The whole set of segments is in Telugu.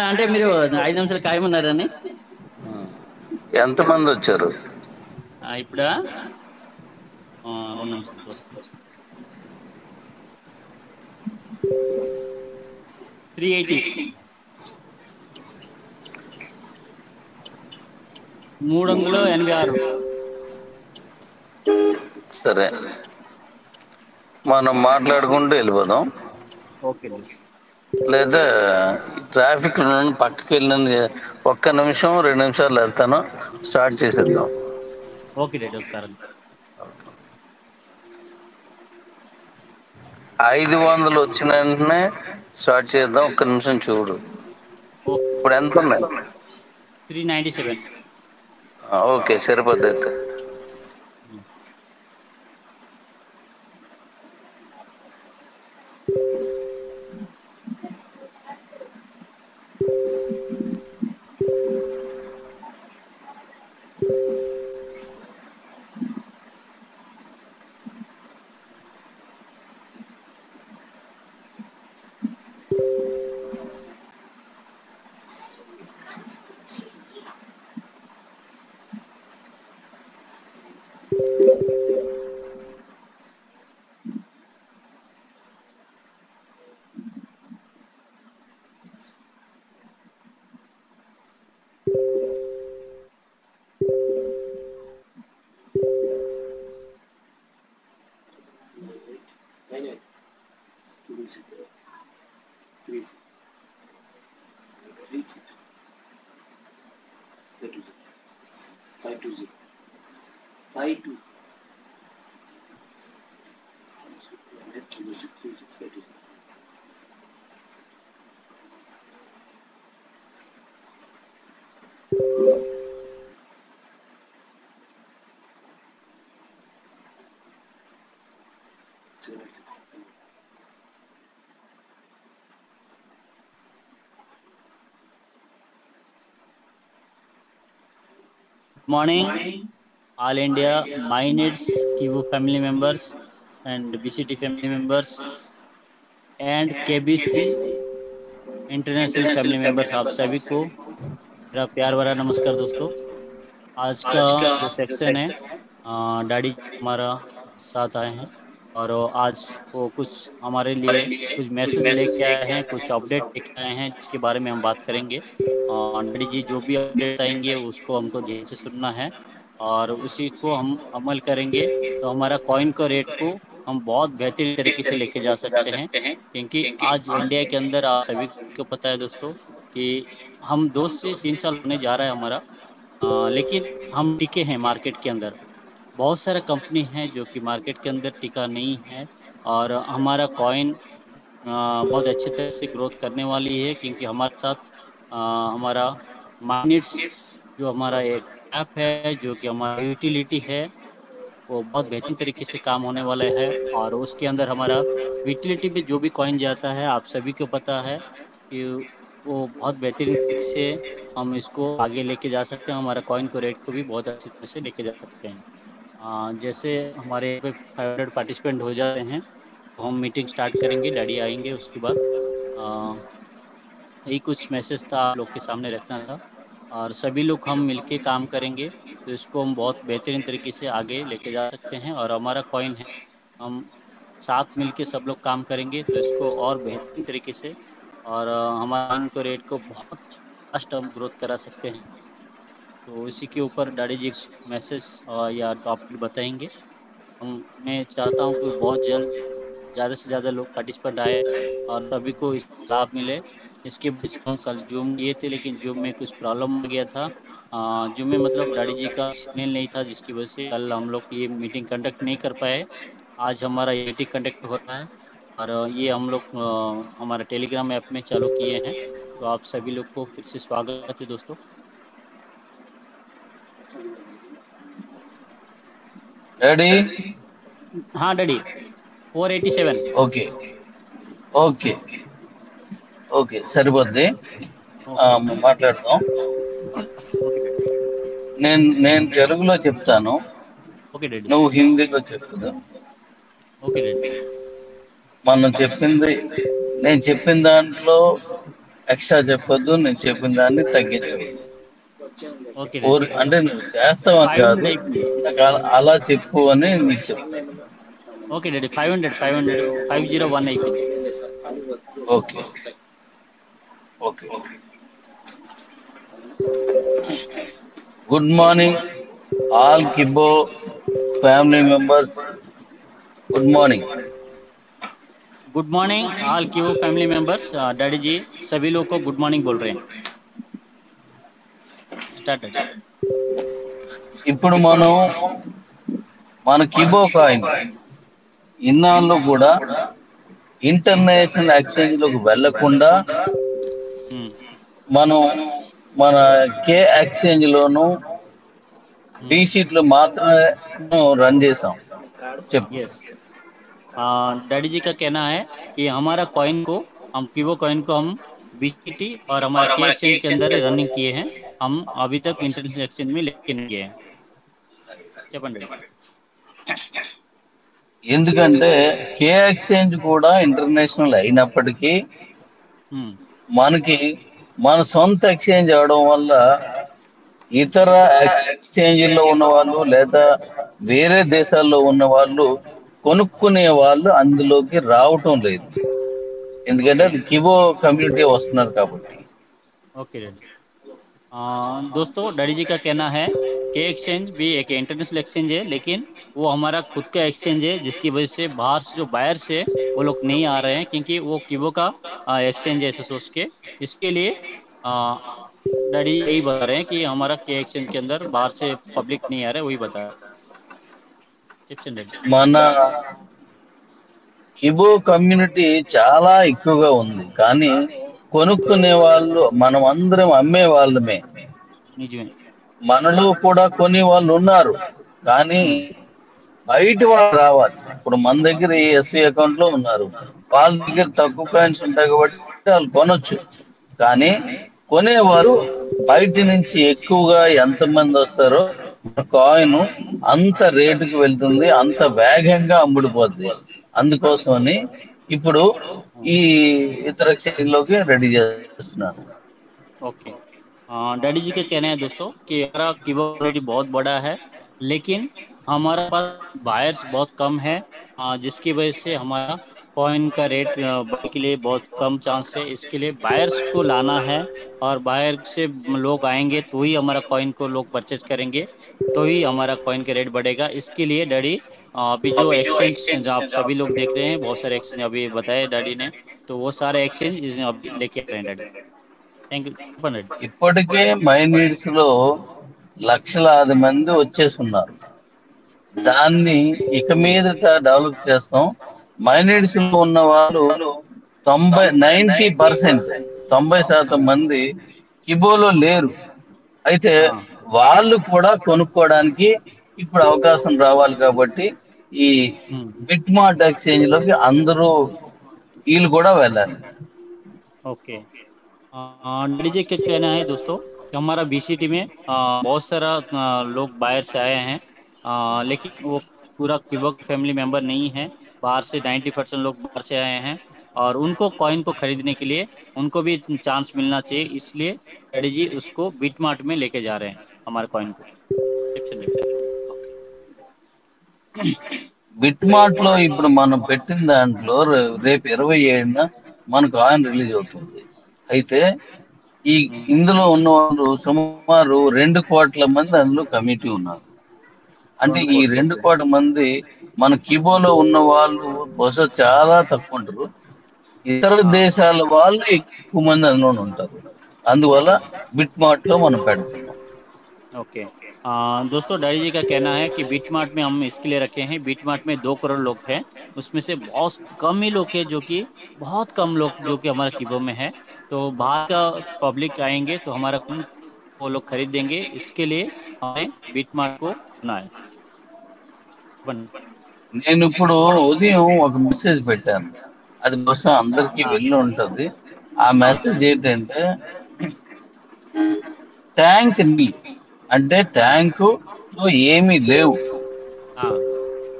అంటే మీరు 5 నిమిషాలు ఖాయమన్నారని. ఎంతమంది వచ్చారు? ఇప్పుడా 2 నిమిషాలు చూస్తాను. 380, 386. సరే, మనం మాట్లాడుకుంటూ వెళ్ళిపోదాం. ఓకే అండి. లేదా ట్రాఫిక్ పక్కకి వెళ్ళిన 1 నిమిషం 2 నిమిషాలు వెళ్తాను, స్టార్ట్ చేసేద్దాం. ఓకే డాడీ, వస్తారండి. 500 వచ్చిన వెంటనే స్టార్ట్ చేద్దాం. 1 నిమిషం చూడు. ఇప్పుడు ఎంత ఉన్నాయి? 397. ఓకే, సరిపోద్ది అయితే. Good morning, all India MyNeeds Kivu family members and BCT family members and KBC international family members, आप सभी को मेरा प्यार भरा नमस्कार दोस्तों। आज का जो सेक्शन है, डैडी हमारा साथ आए हैं और आज वो कुछ हमारे लिए कुछ मैसेज लेके आए हैं, कुछ अपडेट लेके आए हैं जिसके बारे में हम बात करेंगे। डैडी जी जो भी अपडेट आएंगे उसको हमको ध्यान से सुनना है और उसी को हम अमल करेंगे तो हमारा कॉइन का रेट को हम बहुत बेहतरीन तरीके से लेके जा सकते हैं। क्योंकि आज इंडिया के अंदर आप सभी को पता है दोस्तों कि हम 2 से 3 साल होने जा रहा है हमारा, लेकिन हम टिके हैं मार्केट के अंदर। बहुत सारा कंपनी है जो कि मार्केट के अंदर टिका नहीं है और हमारा कॉइन बहुत अच्छी तरह से ग्रोथ करने वाली है क्योंकि हमारे साथ हमारा माइनिट्स जो हमारा एक ऐप है जो कि हमारा यूटिलिटी है वो बहुत बेहतरीन तरीके से काम होने वाला है। और उसके अंदर हमारा यूटिलिटी में जो भी कॉइन जाता है आप सभी को पता है कि वो बहुत बेहतरीन तरीके से हम इसको आगे लेके जा सकते हैं। हमारा कॉइन को रेट को भी बहुत अच्छी तरह से लेके जा सकते हैं। जैसे हमारे यहाँ पे 500 पार्टिसिपेंट हो जाते हैं तो हम मीटिंग स्टार्ट करेंगे, डैडी आएंगे उसके बाद। यही कुछ मैसेज था आप लोग के सामने रखना था और सभी लोग हम मिलके काम करेंगे तो इसको हम बहुत बेहतरीन तरीके से आगे लेके जा सकते हैं। और हमारा कॉइन है, हम साथ मिलके सब लोग काम करेंगे तो इसको और बेहतरीन तरीके से और हमारे कॉइन को रेट को बहुत फास्ट हम ग्रोथ करा सकते हैं। तो इसी के ऊपर डैडी जी मैसेज या टॉपिक बताएंगे। मैं चाहता हूँ कि बहुत जल्द ज़्यादा से ज़्यादा लोग पार्टिसिपेंट आए और सभी को इस लाभ मिले। इसके वजह से हम कल जूम किए थे लेकिन जूम में कुछ प्रॉब्लम हो गया था। जूम में मतलब डैडी जी का सिग्नल नहीं था जिसकी वजह से कल हम लोग ये मीटिंग कंडक्ट नहीं कर पाए। आज हमारा ये मीटिंग कंडक्ट हो रहा है और ये हम लोग हमारा टेलीग्राम ऐप में चालू किए हैं। तो आप सभी लोग को फिर से स्वागत है दोस्तों। రెడీ? हाँ डैडी, 487। ఓకే ఓకే ఓకే, సరిపోద్ది. ఓకే మాట్లాడదాం. Okay daddy. నేను తెలుగులో చెప్తాను, ఓకే డాడీ। నువ్వు హిందీలో చెప్పుదు. Okay daddy. మనం చెప్పింది, నేను చెప్పిన దాంట్లో ఎక్స్ట్రా చెప్పొద్దు, నేను చెప్పిన దాన్ని తగ్గించవద్దు. Okay daddy. అంటే నువ్వు చేస్తావని కాదు, 500 అయిపోయింది. నాకు అలా చెప్పు అని నీకు చెప్తాను. ఓకే డాడీ, 500 501 అయిపోయింది. Okay okay. Good morning all Kibho family members. Good morning. Good morning all क्यू फैमिली मेंबर्स। डैडी जी सभी लोग को गुड मॉर्निंग बोल रहे हैं। Start daddy. ఇప్పుడు మన కిబో కాయిన్ ఇన్నాళ్ళు కూడా ఇంటర్నేషనల్ ఎక్స్చేంజ్ లోకి వెళ్లకుండా మనం మన కే ఎక్స్చేంజ్ లోను బీసీట్ లో మాత్రమే రన్ చేసాం. చెప్పు. यस, डैडी जी का कहना है कि हमारा कॉइन को, हम क्यूबो कॉइन को हम बीसीटी और हमारा के एक्सचेंज के अंदर रनिंग किए हैं। हम अभी तक इंटरनेशनल एक्सचेंज में लेके नहीं गए हैं। చెప్పండి డాడీ। ఎందుకంటే కే ఎక్స్చేంజ్ కూడా ఇంటర్నేషనల్ అయినప్పటికీ మనకి మన సొంత ఎక్స్చేంజ్ అవడం వల్ల ఇతర ఎక్స్చేంజ్ లో ఉన్న వాళ్ళు లేదా వేరే దేశాల్లో ఉన్న వాళ్ళు కొనుక్కునే వాళ్ళు అందులోకి రావటం లేదు. ఎందుకంటే అది కిబో కమ్యూనిటీ వస్తున్నారు కాబట్టి. Okay daddy. दोस्तों, डैडी जी का कहना है कि एक्सचेंज भी एक इंटरनेशनल एक्सचेंज है, लेकिन वो हमारा खुद का एक्सचेंज है, जिसकी वजह से बाहर से जो बायर्स है वो लोग नहीं आ रहे हैं, क्योंकि वो कीबो का एक्सचेंज है ऐसे सोच के। इसके लिए डैडी यही बता रहे हैं कि हमारा के एक्सचेंज के अंदर बाहर से पब्लिक नहीं आ रहा है, वही बता रहे हैं। మన కిబో కమ్యూనిటీ చాలా ఎక్కువగా ఉంది, కానీ కొనుక్కునే వాళ్ళు మనం అందరం అమ్మే వాళ్ళమే. నిజమే, మనలో కూడా కొన్ని వాళ్ళు ఉన్నారు, కానీ బయట వాళ్ళు రావాలి. ఇప్పుడు మన దగ్గర ఎస్బీ అకౌంట్ లో ఉన్నారు, వాళ్ళ దగ్గర తక్కువ కాయిన్స్ ఉంటాయి కాబట్టి వాళ్ళు కొనొచ్చు. కానీ కొనేవారు బయట నుంచి ఎక్కువగా ఎంతమంది వస్తారో కాయిన్ అంత రేటుకి వెళ్తుంది, అంత వేగంగా అమ్ముడుపోద్ది. అందుకోసమని ఇప్పుడు ఈ ఇతర లోకి రెడీ చేస్తున్నాను. ओके। डैडी जी का कहना है दोस्तों कि हमारा कीबोर्ड ऑलरेडी बहुत बड़ा है, लेकिन हमारे पास बायर्स बहुत कम है, जिसकी वजह से हमारा कॉइन का रेट बढ़ने के लिए बहुत कम चांस है। इसके लिए बायर्स को लाना है, और बायर से लोग आएंगे तो ही हमारा कॉइन को लोग परचेज करेंगे, तो ही हमारा कॉइन का रेट बढ़ेगा। इसके लिए डैडी अभी जो एक्सचेंज आप सभी लोग देख रहे हैं, बहुत सारे एक्सचेंज अभी बताए डैडी ने, तो वो सारे एक्सचेंज अभी लेके आ रहे हैं डैडी। థ్యాంక్ యూ, చెప్పండి। ఇప్పటికే మైనీడ్స్ లో లక్షలాది మంది వచ్చేస్తున్నారు. దాన్ని ఇక మీదట డెవలప్ చేస్తాం. మైనీడ్స్ లో ఉన్న వాళ్ళు 90% మంది కిబోలో లేరు. అయితే వాళ్ళు కూడా కొనుక్కోవడానికి ఇప్పుడు అవకాశం రావాలి కాబట్టి ఈ బిట్ మార్ట్ ఎక్స్చేంజ్ లోకి అందరూ వీళ్ళు కూడా వెళ్ళాలి. ओके। डीजे क्या कहना है दोस्तों कि हमारा बीसीटी में बहुत सारा लोग बाहर से आए हैं, लेकिन वो पूरा किबक फैमिली मेंबर नहीं है। बाहर से 90% लोग बाहर से आए हैं, और उनको कॉइन को खरीदने के लिए उनको भी चांस मिलना चाहिए। इसलिए डैडी जी उसको बिट मार्ट में लेके जा रहे हैं हमारे कॉइन को। బిట్ మార్ట్ లో ఇప్పుడు మనం పెట్టిన దాంట్లో రేపు 27న మన కాయిన్ రిలీజ్ అవుతుంది. అయితే ఇందులో ఉన్న వాళ్ళు సుమారు 2 కోట్ల మంది అందులో కమిటీ ఉన్నారు. అంటే ఈ 2 కోట్ల మంది మన కిబోలో ఉన్న వాళ్ళు బహుశా చాలా తక్కువ ఉంటారు. ఇతర దేశాల వాళ్ళు ఎక్కువ మంది అందులో ఉంటారు. అందువల్ల బిట్ మార్ట్ లో మనం పెడుతున్నాం. ओके। दोस्तों, डैडी जी का कहना है कि बीट मार्ट में हम इसके लिए रखे हैं, बीट मार्ट में 2 करोड़ लोग हैं, उसमें से बहुत कम ही लोग हैं, जो कि बहुत कम लोग जो कि हमारा कीबो में है। तो बाहर का पब्लिक आएंगे तो हमारा वो लोग खरीद देंगे। इसके लिए हमें बीट मार्ट को बनाए। నేను ఇప్పుడు ఉదయం ఒక మెసేజ్ పెట్టాను, అది బహుశా అందరికి వెళ్ళి ఉంటది. ఆ మెసేజ్ ఏంటంటే ట్యాంక్ ని అంటే ట్యాంకు లో ఏమీ లేవు,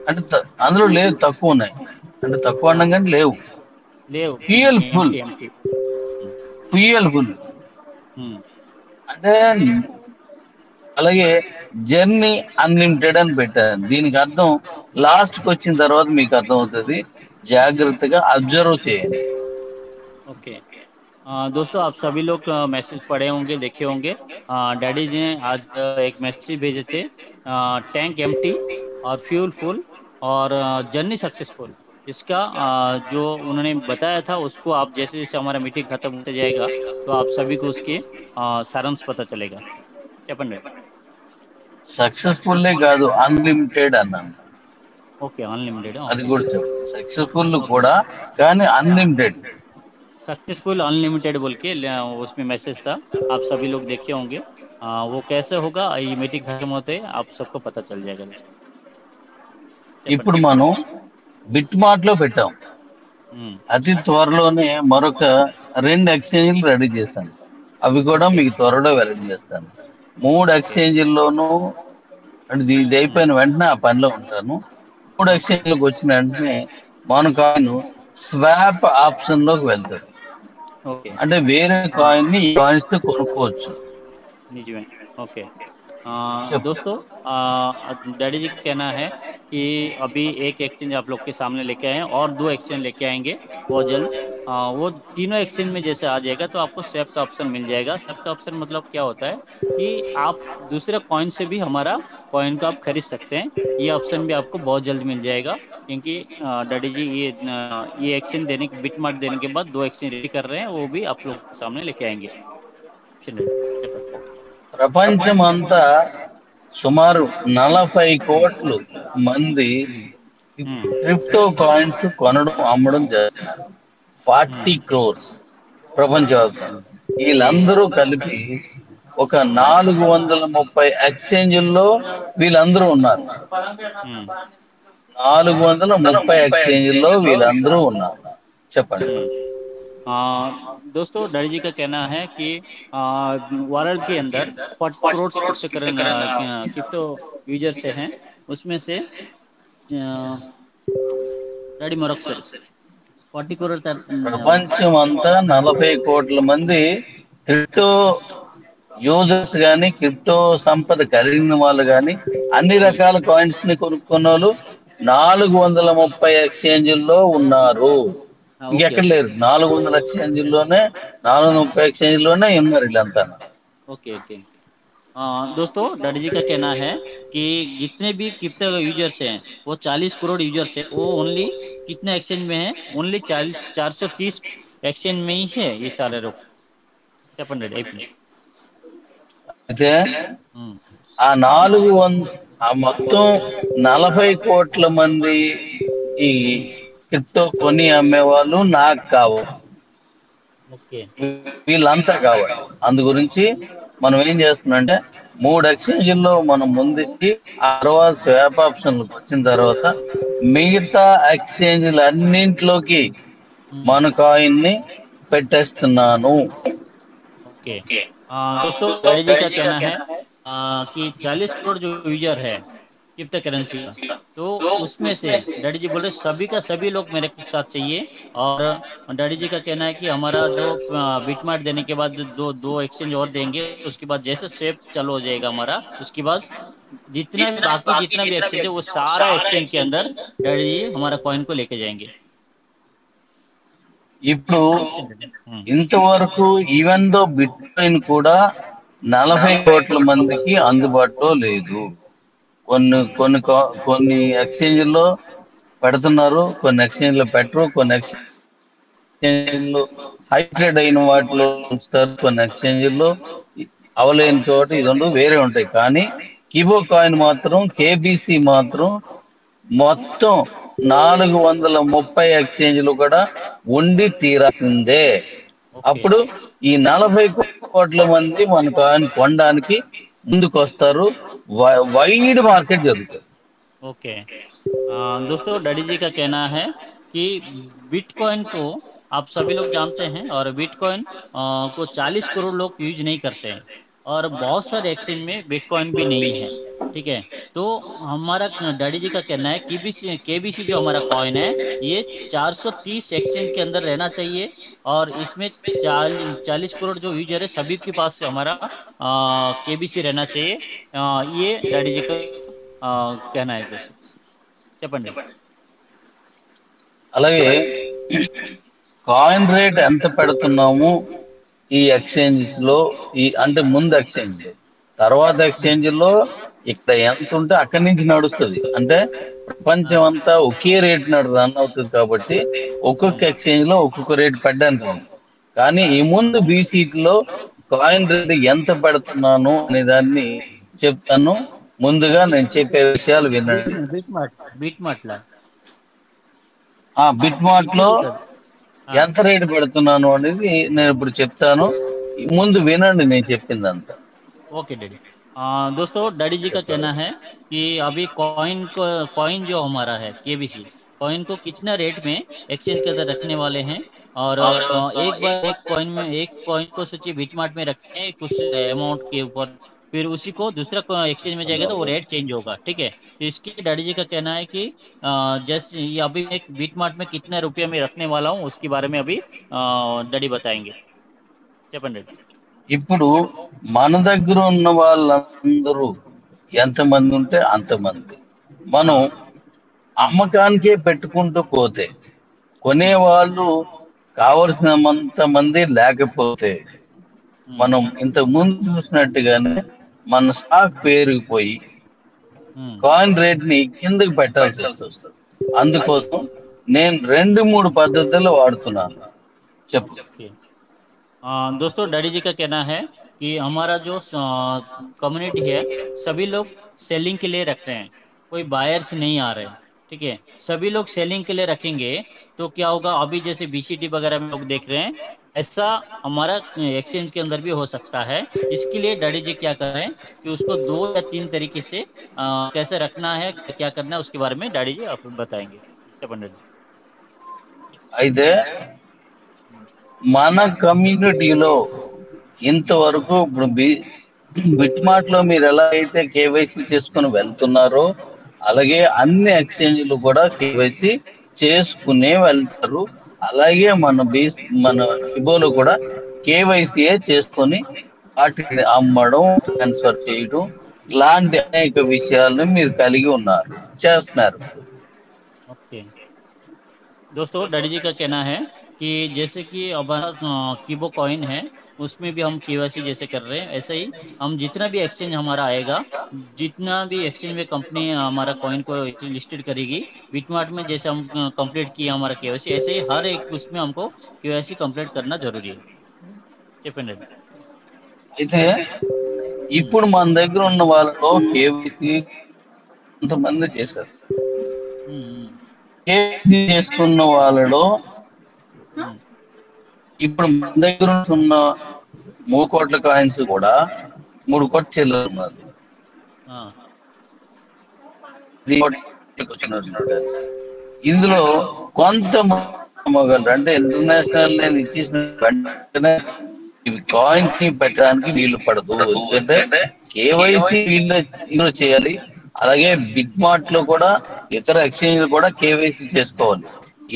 అంటే అందులో లేదు, తక్కువ ఉన్నాయి. అంటే తక్కువ అనగానే లేవు, ఫ్యూయల్ ఫుల్. ఫుల్. हम्म అంటే అలాగే జర్నీ అన్లిమిటెడ్ అని పెట్టారు. దీనికి అర్థం లాస్ట్కి వచ్చిన తర్వాత మీకు అర్థమవుతుంది. జాగ్రత్తగా అబ్జర్వ్ చేయండి. ओके। दोस्तों, आप सभी लोग मैसेज पढ़े होंगे, देखे होंगे। डैडी जी ने आज एक मैसेज भेजे थे, टैंक एम्प्टी और फ्यूल फुल और जर्नी सक्सेसफुल। इसका जो उन्होंने बताया था उसको आप जैसे जैसे हमारा मीटिंग खत्म होते जाएगा तो आप सभी को उसके सारांश पता चलेगा। చెప్పండి। సక్సెస్ఫుల్లే కాదు, అన్లిమిటెడ్ అన్నాను. Okay, unlimited. అది ओके కూడా చెప్పు. Successful okay. కూడా, కానీ అన్లిమిటెడ్. सक्सेसफुल अनलिमिटेड बोल के उसमें मैसेज था, आप सभी लोग देखे होंगे। वो कैसे होगा ये मीटिंग खत्म होते आप सबको पता चल जाएगा दोस्तों। ఇప్పుడు చెప్పండి। మనం బిట్ మార్ట్ లో పెట్టాం. हम्म అతి త్వరలోనే మరొక 2 ఎక్స్చేంజ్లు రెడీ చేశాను. అవి కూడా ओके। మీకు త్వరలో వెల్లడి చేస్తాను. 3 ఎక్స్చేంజ్ల్లోనూ అంటే ఇది అయిపోయిన వెంటనే ఆ పనిలో ఉంటాను. 3 ఎక్స్చేంజ్లకు వచ్చిన వెంటనే మన కాయిన్ స్వాప్ ఆప్షన్ లోకి వెళ్తుంది. ओके। అంటే వేరే కాయిన్ ని ఈ కాయిన్స్ తో కొనుక్కోవచ్చు. निजी में। ओके। చెప్పు. दोस्तों, डैडी जी का कहना है कि अभी एक एक्सचेंज आप लोग के सामने लेके आए हैं और 2 एक्सचेंज लेके आएंगे बहुत जल्द। वो तीनों एक्सचेंज में जैसे आ जाएगा तो आपको स्वैप का ऑप्शन मिल जाएगा। स्वैप का ऑप्शन मतलब क्या होता है कि आप दूसरे कॉइन से भी हमारा कॉइन को आप खरीद सकते हैं। ये ऑप्शन भी आपको बहुत जल्द मिल जाएगा, क्योंकि डैडी जी ये एक्सचेंज देने के बिट मार्ट देने के बाद 2 एक्सचेंज रेडी कर रहे हैं, वो भी आप लोग के सामने लेके आएंगे। चलिए, చెప్పండి। ప్రపంచమంతా సుమారు 40 కోట్ల మంది हम्म క్రిప్టో కాయిన్స్ కొనడం అమ్మడం చేస్తున్నారు. 40 crores ప్రపంచవ్యాప్తంగా. వీళ్ళందరూ కలిపి ఒక 430 ఎక్స్చేంజ్ల్లో వీళ్ళందరూ ఉన్నారు. हम्म 430 ఎక్స్చేంజ్ల్లో వీళ్ళందరూ ఉన్నారు. చెప్పండి. हम्म दोस्तों, डैडी जी का कहना है कि वर्ल्ड के अंदर 40 करोड़ क्रिप्टो यूजर से हैं। उसमें से डैडी मरొకసారి 40 करोड़ ప్రపంచం అంతా 40 కోట్ల మంది క్రిప్టో యూజర్స్ కానీ, క్రిప్టో సంపద కలిగిన వాళ్ళు కానీ, అన్ని రకాల కాయిన్స్ ని కొనుక్కున్న వాళ్ళు 430 ఎక్స్చేంజ్ల్లో ఉన్నారు. ओके ఇంకెక్కడ ओके లేరు. 400 ఎక్స్చేంజ్ల్లోనే, 430 ఎక్స్చేంజ్లోనే ఉన్నారు వీళ్ళంతా. Okay okay. दोस्तों, डैडी जी का कहना है कि जितने भी क्रिप्टो यूजर्स हैं वो 40 करोड़ यूजर्स है। वो ओनली कितने एक्सचेंज में है? ओनली 430 एक्सचेंज में ही है ये सारे लोग। చెప్పండి డాడీ, అయిపోయింది। అయితే ఉమ్, ఆ 400 ఆ మొత్తం 40 కోట్ల మంది ఈ ఉమ్, క్రిప్టో కొని అమ్మే వాళ్ళు నాకు కావాలి. ఓకే వీళ్ళంతా కావాలి. అందు గురించి మనం ఏం చేస్తున్నామంటే 3 ఎక్స్చేంజ్ల్లో మనం ముందుకి, ఆ తర్వాత స్వాప్ ఆప్షన్లకు వచ్చిన తర్వాత మిగతా ఎక్స్చేంజ్లన్నింటిలోకి ఉమ్, మన కాయిన్ ని పెట్టేస్తున్నాను. ओके। दोस्तों, डैडी जी का कहना है कि 40 करोड़ जो यूजर है क्रिप्टो करेंसी का, तो उसमें से डैडी जी बोल रहे सभी का सभी लोग मेरे साथ चाहिए। और डैडी जी का कहना है कि हमारा जो बिटमार्ट देने के बाद दो दो एक्सचेंज और देंगे, उसके बाद जैसे स्वेप चालू हो जाएगा हमारा, उसके बाद जितना भी एक्सचेंज है वो सारा एक्सचेंज के अंदर डैडी जी हमारा कॉइन को लेके जाएंगे। ఇప్పుడు हम्म ఇంతవరకు ఈవెన్ దో బిట్ కాయిన్ కూడా 40 కోట్ల మందికి అందుబాటులో లేదు. కొన్ని ఎక్స్చేంజ్ల్లో పెడుతున్నారు, కొన్ని ఎక్స్చేంజ్లో పెట్టరు, కొన్ని ఎక్స్చేంజ్లు హైబ్రిడ్ అయిన వాటిలో ఉంచుతారు, కొన్ని ఎక్స్చేంజ్ల్లో అవలేని చోట ఇది రెండు వేరే ఉంటాయి. కానీ కిబో కాయిన్ మాత్రం, కేబీసీ మాత్రం మొత్తం 430 ఎక్స్చేంజ్లు కూడా ఉండి తీరాల్సిందే. ओके అప్పుడు ఈ 40 కోట్ల మంది మన కాయిన్ కొనడానికి ముందుకు వస్తారు. వైడ్ మార్కెట్ జరుగుతుంది. ओके। दोस्तों, डैडी जी का कहना है कि बिटकॉइन को आप सभी लोग जानते हैं और बिटकॉइन को 40 करोड़ लोग यूज नहीं करते हैं। और बहुत सारे एक्सचेंज में बिटकॉइन भी नहीं है। ठीक है। तो हमारा डैडी जी का कहना है केबीसी जो हमारा कॉइन है ये 430 एक्सचेंज के अंदर रहना चाहिए। और इसमें 40 करोड़ जो यूजर है सभी के पास से हमारा केबीसी रहना चाहिए। ये डैडी जी का कहना है दोस्तों। చెప్పండి। అలాగే కాయిన్ రేట్ ఎంత పెడుతున్నాము ఈ ఎక్స్చేంజెస్ లో, ఈ అంటే ముందు ఎక్స్చేంజ్ లో, తర్వాత ఎక్స్చేంజ్ లో ఇక్కడ ఎంత ఉంటే అక్కడి నుంచి నడుస్తుంది. అంటే ప్రపంచం అంతా ఒకే రేట్ రన్ అవుతుంది కాబట్టి ఒక్కొక్క ఎక్స్చేంజ్ లో ఒక్కొక్క రేట్ పెట్టడానికి ఉంది. కానీ ఈ ముందు బీసీలో కాయిన్ రేట్ ఎంత పెడుతున్నాను అనే దాన్ని చెప్తాను. ముందుగా నేను చెప్పే విషయాలు వినండి. బిట్ మార్ట్ బిట్ మార్ట్లా ఆ బిట్ మార్ట్ లో ఆ, ఎంత రేటు పెడుతున్నాను అనేది నేను ఇప్పుడు చెప్తాను. ముందు వినండి నేను చెప్పిందంతా. Okay daddy. दोस्तों डैडी जी का చెప్పాలి. कहना है कि अभी कॉइन जो हमारा है केबीसी कॉइन को कितना रेट में एक्सचेंज के अंदर रखने वाले हैं। और एक बार एक कॉइन को सोचिए बिटमार्ट में रखें कुछ अमाउंट के ऊपर, फिर उसी को दूसरा एक्सचेंज में जाएगा तो वो रेट चेंज होगा। ठीक है। तो इसके डैडी जी का कहना है कि जैसे ये अभी एक बिटमार्ट में कितना रुपये में रखने वाला हूँ उसके बारे में अभी डैडी बताएंगे। చెప్పండి డాడీ। ఇప్పుడు మన దగ్గర ఉన్న వాళ్ళందరూ ఎంతమంది ఉంటే అంతమంది మనం అమ్మకానికే పెట్టుకుంటూ పోతే, కొనేవాళ్ళు కావలసినంత మంది లేకపోతే, మనం ఇంతకు ముందు చూసినట్టుగానే మన స్టాక్ పేరుకుపోయి కాయిన్ రేట్ ని కిందకి పెట్టాల్సి వస్తుంది. అందుకోసం నేను 2-3 పద్ధతులు వాడుతున్నాను. చెప్పు. दोस्तों डैडी जी का कहना है कि हमारा जो कम्युनिटी है सभी लोग सेलिंग के लिए रख रहे हैं, कोई बायर्स नहीं आ रहे हैं। ठीक है। सभी लोग सेलिंग के लिए रखेंगे तो क्या होगा, अभी जैसे बीसीटी वगैरह में लोग देख रहे हैं ऐसा हमारा एक्सचेंज के अंदर भी हो सकता है। इसके लिए डैडी जी क्या कर रहे हैं कि उसको 2 या 3 तरीके से कैसे रखना है क्या करना है उसके बारे में डैडी जी आप बताएंगे। చెప్పండి డాడీ। అయితే మన కమ్యూనిటీలో ఇంతవరకు ఇప్పుడు బిట్ మార్ట్ లో మీరు ఎలా అయితే కేవైసీ చేసుకుని వెళ్తున్నారో అలాగే అన్ని ఎక్స్చేంజ్లు కూడా కేవైసీ చేసుకునే వెళ్తారు. అలాగే మన ఫిబోలో కూడా కేవైసీఏ చేసుకొని వాటిని అమ్మడం, ట్రాన్స్ఫర్ చేయడం ఇలాంటి అనేక విషయాలను మీరు కలిగి ఉన్నారు, చేస్తున్నారు. ओके। दोस्तों डैडी जी का कहना है कि जैसे कि हमारा कीबो कॉइन है उसमें भी हम केवाईसी जैसे कर रहे हैं ऐसे ही हम जितना भी एक्सचेंज हमारा आएगा, जितना भी एक्सचेंज में कंपनी हमारा कॉइन को लिस्टेड करेगी बिटमार्ट में, जैसे हम कंप्लीट किया हमारा केवाईसी ऐसे ही हर एक उसमें हमको केवाईसी कंप्लीट करना जरूरी है। చెప్పండి। అయితే ఇప్పుడు మన దగ్గర ఉన్న వాళ్ళలో కేవైసీ కొంతమంది చేశారు. కేవైసీ చేసుకున్న వాళ్ళలో ఇప్పుడు మన దగ్గర ఉన్న 3 కోట్ల కాయిన్స్ కూడా 3 కోట్ల చెల్లెలు ఉన్నారు. ఇందులో కొంతమంది మగలు అంటే ఇంటర్నేషనల్ నేను ఇచ్చేసిన వెంటనే ఇవి కాయిన్స్ ని పెట్టడానికి వీలు పడదు. ఎందుకంటే కేవైసీ వీళ్ళు చేయాలి. అలాగే బిగ్ మార్ట్ లో కూడా ఇతర ఎక్స్చేంజ్ కూడా కేవైసీ చేసుకోవాలి.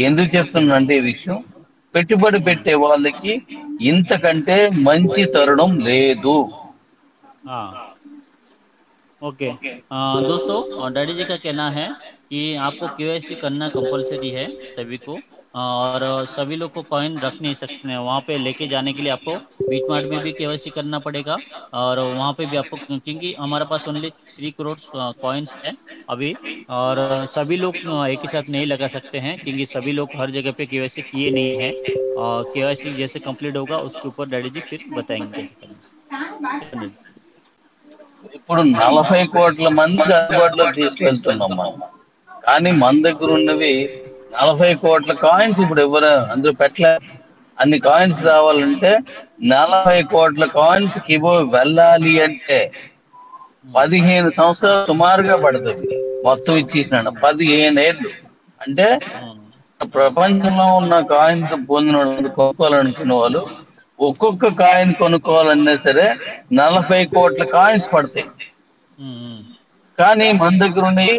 ఎందుకు చెప్తున్నానంటే ఈ విషయం, పెట్టుబడి పెట్టే వాళ్ళకి ఇంతకంటే మంచి తరుణం లేదు. ओके। दोस्तों डैडी जी का कहना है कि आपको केवाईसी करना कंपलसरी है सभी को। और सभी लोग को कॉइन रख नहीं सकते हैं, वहाँ पे लेके जाने के लिए आपको बीटमार्ट में भी केवाईसी करना पड़ेगा। और वहाँ पे भी आपको, क्योंकि हमारे पास ओनली 3 करोड़ कॉइन्स है अभी, और सभी लोग एक ही साथ नहीं लगा सकते हैं क्योंकि सभी लोग हर जगह पे केवाईसी किए नहीं है। और केवाईसी जैसे कंप्लीट होगा उसके ऊपर डैडी जी फिर बताएंगे कैसे करना। ఇప్పుడు 40 కోట్ల మందికి అందుబాటులో తీసుకెళ్తున్నాం మనం. కానీ మన దగ్గర ఉన్నవి 40 కోట్ల కాయిన్స్ ఇప్పుడు ఎవరు అందులో పెట్టలే. అన్ని కాయిన్స్ రావాలంటే 40 కోట్ల కాయిన్స్ కి వెళ్ళాలి అంటే 15 సంవత్సరాలు సుమారుగా పడుతుంది. మొత్తం ఇచ్చేసిన 15 ఏళ్ళు. అంటే ప్రపంచంలో ఉన్న కాయిన్స్ పొందిన కొనుక్కోవాలనుకునే వాళ్ళు ఒక్కొక్క కాయిన్ కొనుక్కోవాలన్నా సరే 40 కోట్ల కాయిన్స్ పడతాయి. కానీ మన దగ్గర ఉన్నాయి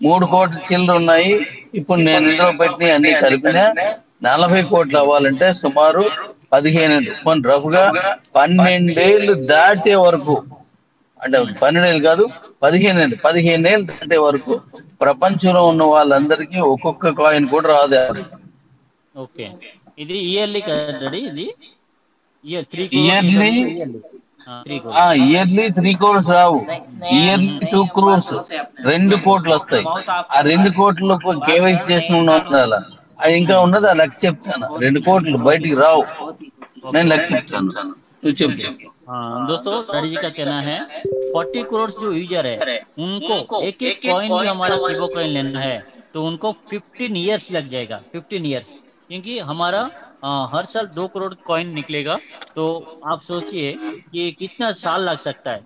3 కోట్ల చిల్లర ఉన్నాయి. ఇప్పుడు నేను ఇందులో పెట్టిన అన్ని కలిపినా 40 కోట్లు అవ్వాలంటే సుమారు 15 కొన్ని రఫ్గా 12 ఏళ్ళు దాటే వరకు, అంటే 12 ఏళ్ళు కాదు 15 ఏళ్ళు దాటే వరకు ప్రపంచంలో ఉన్న వాళ్ళందరికీ ఒక్కొక్క కాయిన్ కూడా రాదు. ఓకే, ఇది ఇయర్లీ కదండి? ఇది ఇయర్లీ ఇయర్లీ 3 crores రావు, ఇయర్లీ 2 crores 2 కోట్లు వస్తాయి. ఆ 2 కోట్లు కేవైసీ చేసిన ఉండాలి. అది ఇంకా ఉన్నది, ఆ లెక్క చెప్తాను. 2 కోట్లు బయటికి రావు, నేను లెక్క చెప్తాను, నువ్వు చెప్పు. दोस्तों, डैडी जी का कहना है 40 करोड़ जो यूजर है उनको एक एक कॉइन भी हमारा कीबो कॉइन लेना है तो उनको 15 ईयर्स लग जाएगा। 15 ईयर्स, क्योंकि हमारा हर साल 2 करोड़ कॉइन निकलेगा। तो आप सोचिए कि कितना साल लग सकता है।